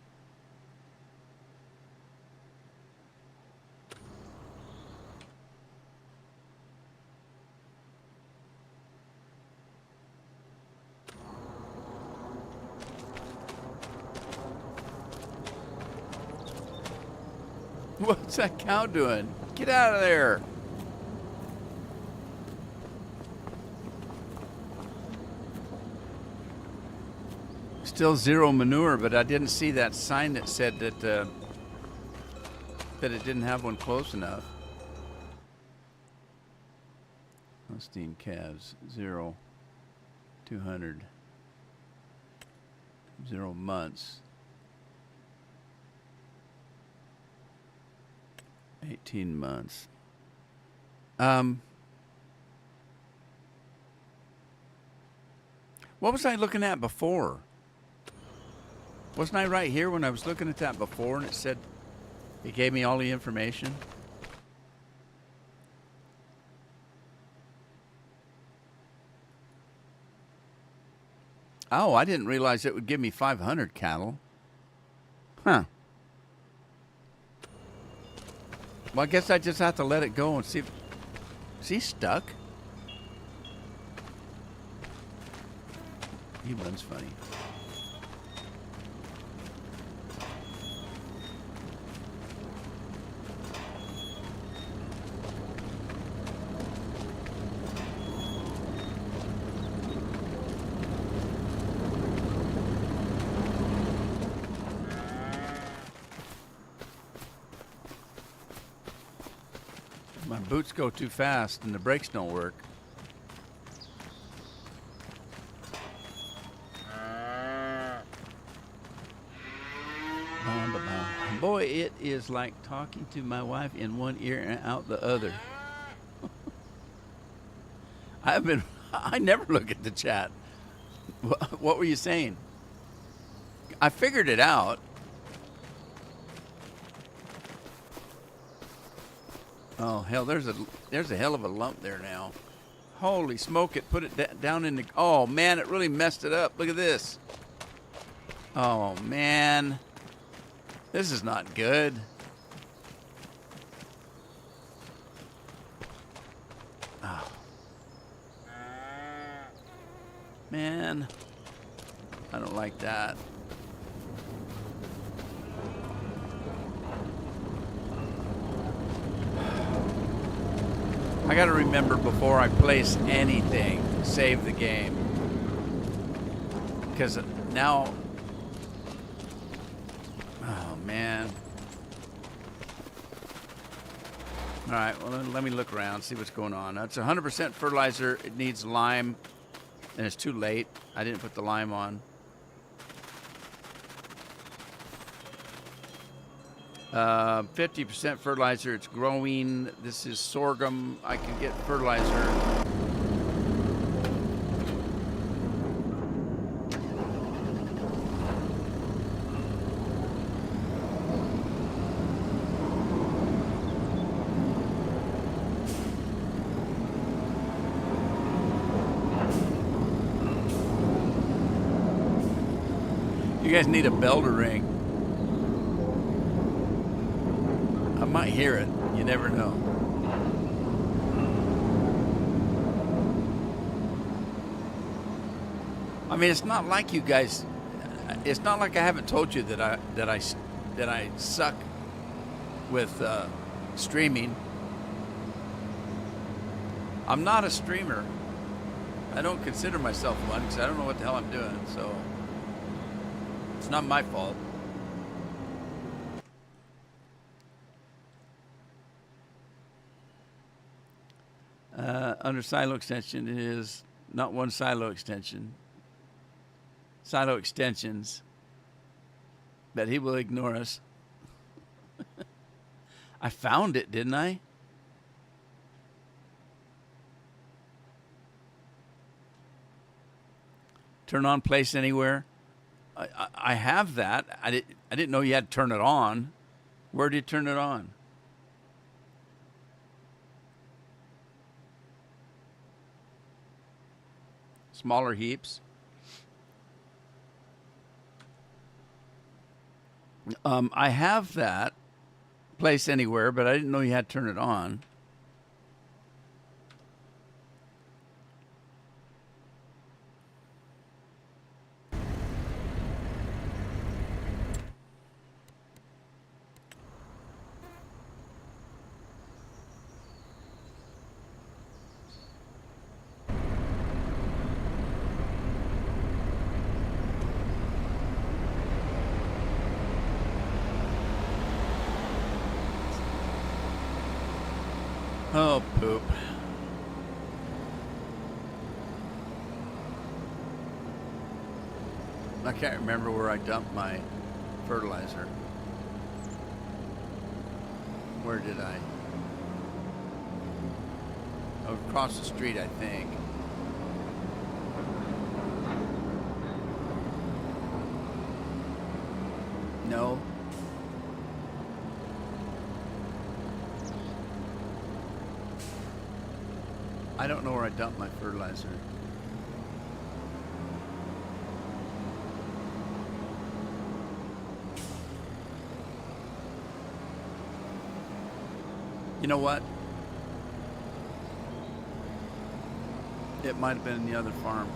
What's that cow doing? Get out of there. Still zero manure, but I didn't see that sign that said that that it didn't have one close enough. Holstein calves 0, 200, 0 months, 18 months. What was I looking at before? Wasn't I right here when I was looking at that before and it said, it gave me all the information? Oh, I didn't realize it would give me 500 cattle. Huh. Well, I guess I just have to let it go and see if... Is he stuck? He runs funny. My boots go too fast and the brakes don't work. Boy, it is like talking to my wife in one ear and out the other. I never look at the chat. What were you saying? I figured it out. Oh hell, there's a hell of a lump there now. Holy smoke! It put it down in the. Oh man, it really messed it up. Look at this. Oh man, this is not good. Oh. Man, I don't like that. I gotta remember before I place anything, save the game. because now, oh man. All right, well, then let me look around, see what's going on. It's 100% fertilizer. It needs lime, and it's too late. I didn't put the lime on. 50% fertilizer. It's growing. This is sorghum. I can get fertilizer. You guys need a bell to ring. I might hear it. You never know. I mean, it's not like you guys. It's not like I haven't told you that I suck with streaming. I'm not a streamer. I don't consider myself one because I don't know what the hell I'm doing. So it's not my fault. Under silo extension is not one silo extension. Silo extensions. But he will ignore us. I found it, didn't I? Turn on place anywhere. I have that. I didn't know you had to turn it on. Where did you turn it on? Smaller heaps. I have that place anywhere, but I didn't know you had to turn it on. Oh, poop. I can't remember where I dumped my fertilizer. Where did I? Oh, across the street, I think. No. I don't know where I dumped my fertilizer. You know what? It might have been in the other farm.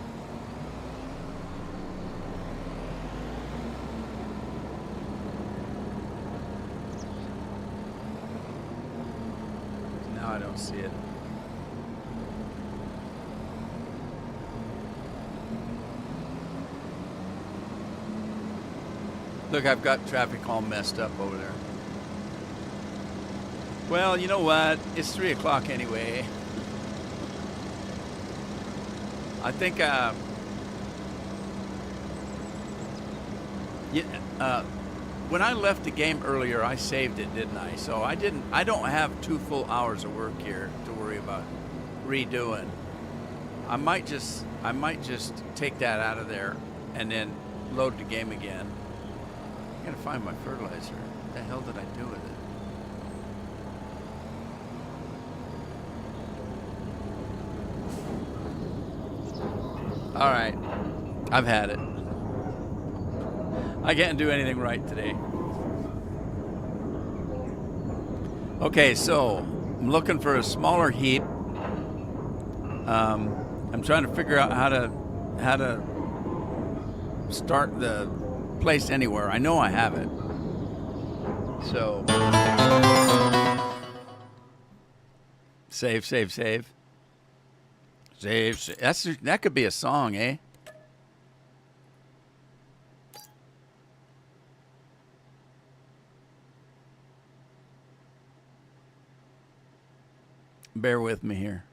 Now I don't see it. Look, I've got traffic all messed up over there. Well, you know what? It's 3 o'clock anyway. I think when I left the game earlier, I saved it, didn't I? So I don't have 2 full hours of work here to worry about redoing. I might just take that out of there and then load the game again. I gotta find my fertilizer. What the hell did I do with it? All right, I've had it. I can't do anything right today. Okay, so I'm looking for a smaller heap. I'm trying to figure out how to start the place anywhere. I know I have it. So save. That could be a song, eh? Bear with me here.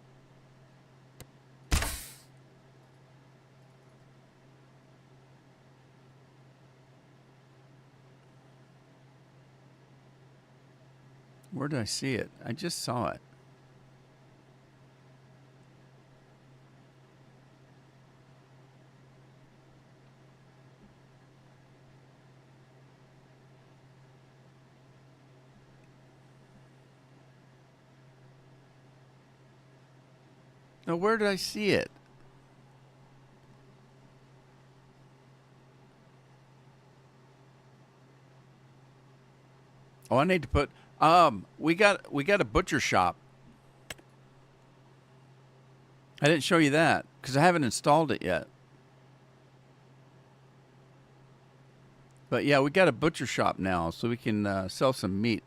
Where did I see it? I just saw it. Now, where did I see it? Oh, I need to put. We got a butcher shop. I didn't show you that because I haven't installed it yet. But yeah, we got a butcher shop now, so we can sell some meat.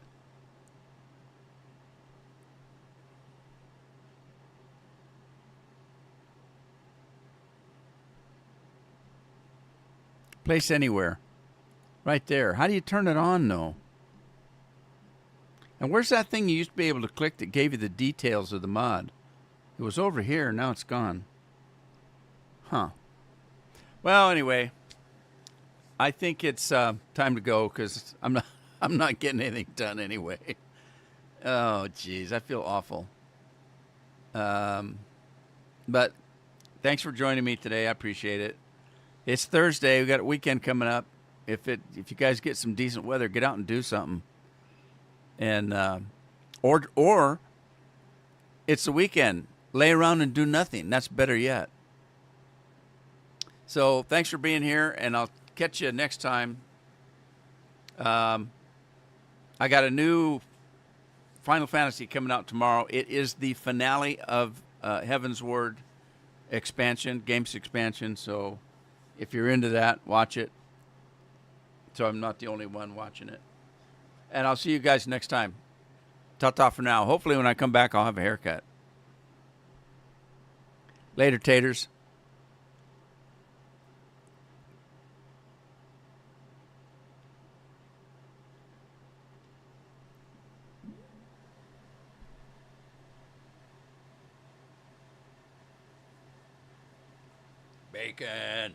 Place anywhere, right there. How do you turn it on though? And where's that thing you used to be able to click that gave you the details of the mod? It was over here. Now it's gone. Huh. Well, anyway, I think it's time to go because I'm not. I'm not getting anything done anyway. Oh, geez, I feel awful. Um, but thanks for joining me today. I appreciate it. It's Thursday. We got a weekend coming up. If you guys get some decent weather, get out and do something. And or it's the weekend. Lay around and do nothing. That's better yet. So thanks for being here, and I'll catch you next time. I got a new Final Fantasy coming out tomorrow. It is the finale of Heaven's Word expansion, games expansion. So if you're into that, watch it. So I'm not the only one watching it. And I'll see you guys next time. Ta-ta for now. Hopefully when I come back, I'll have a haircut. Later, taters. Bacon.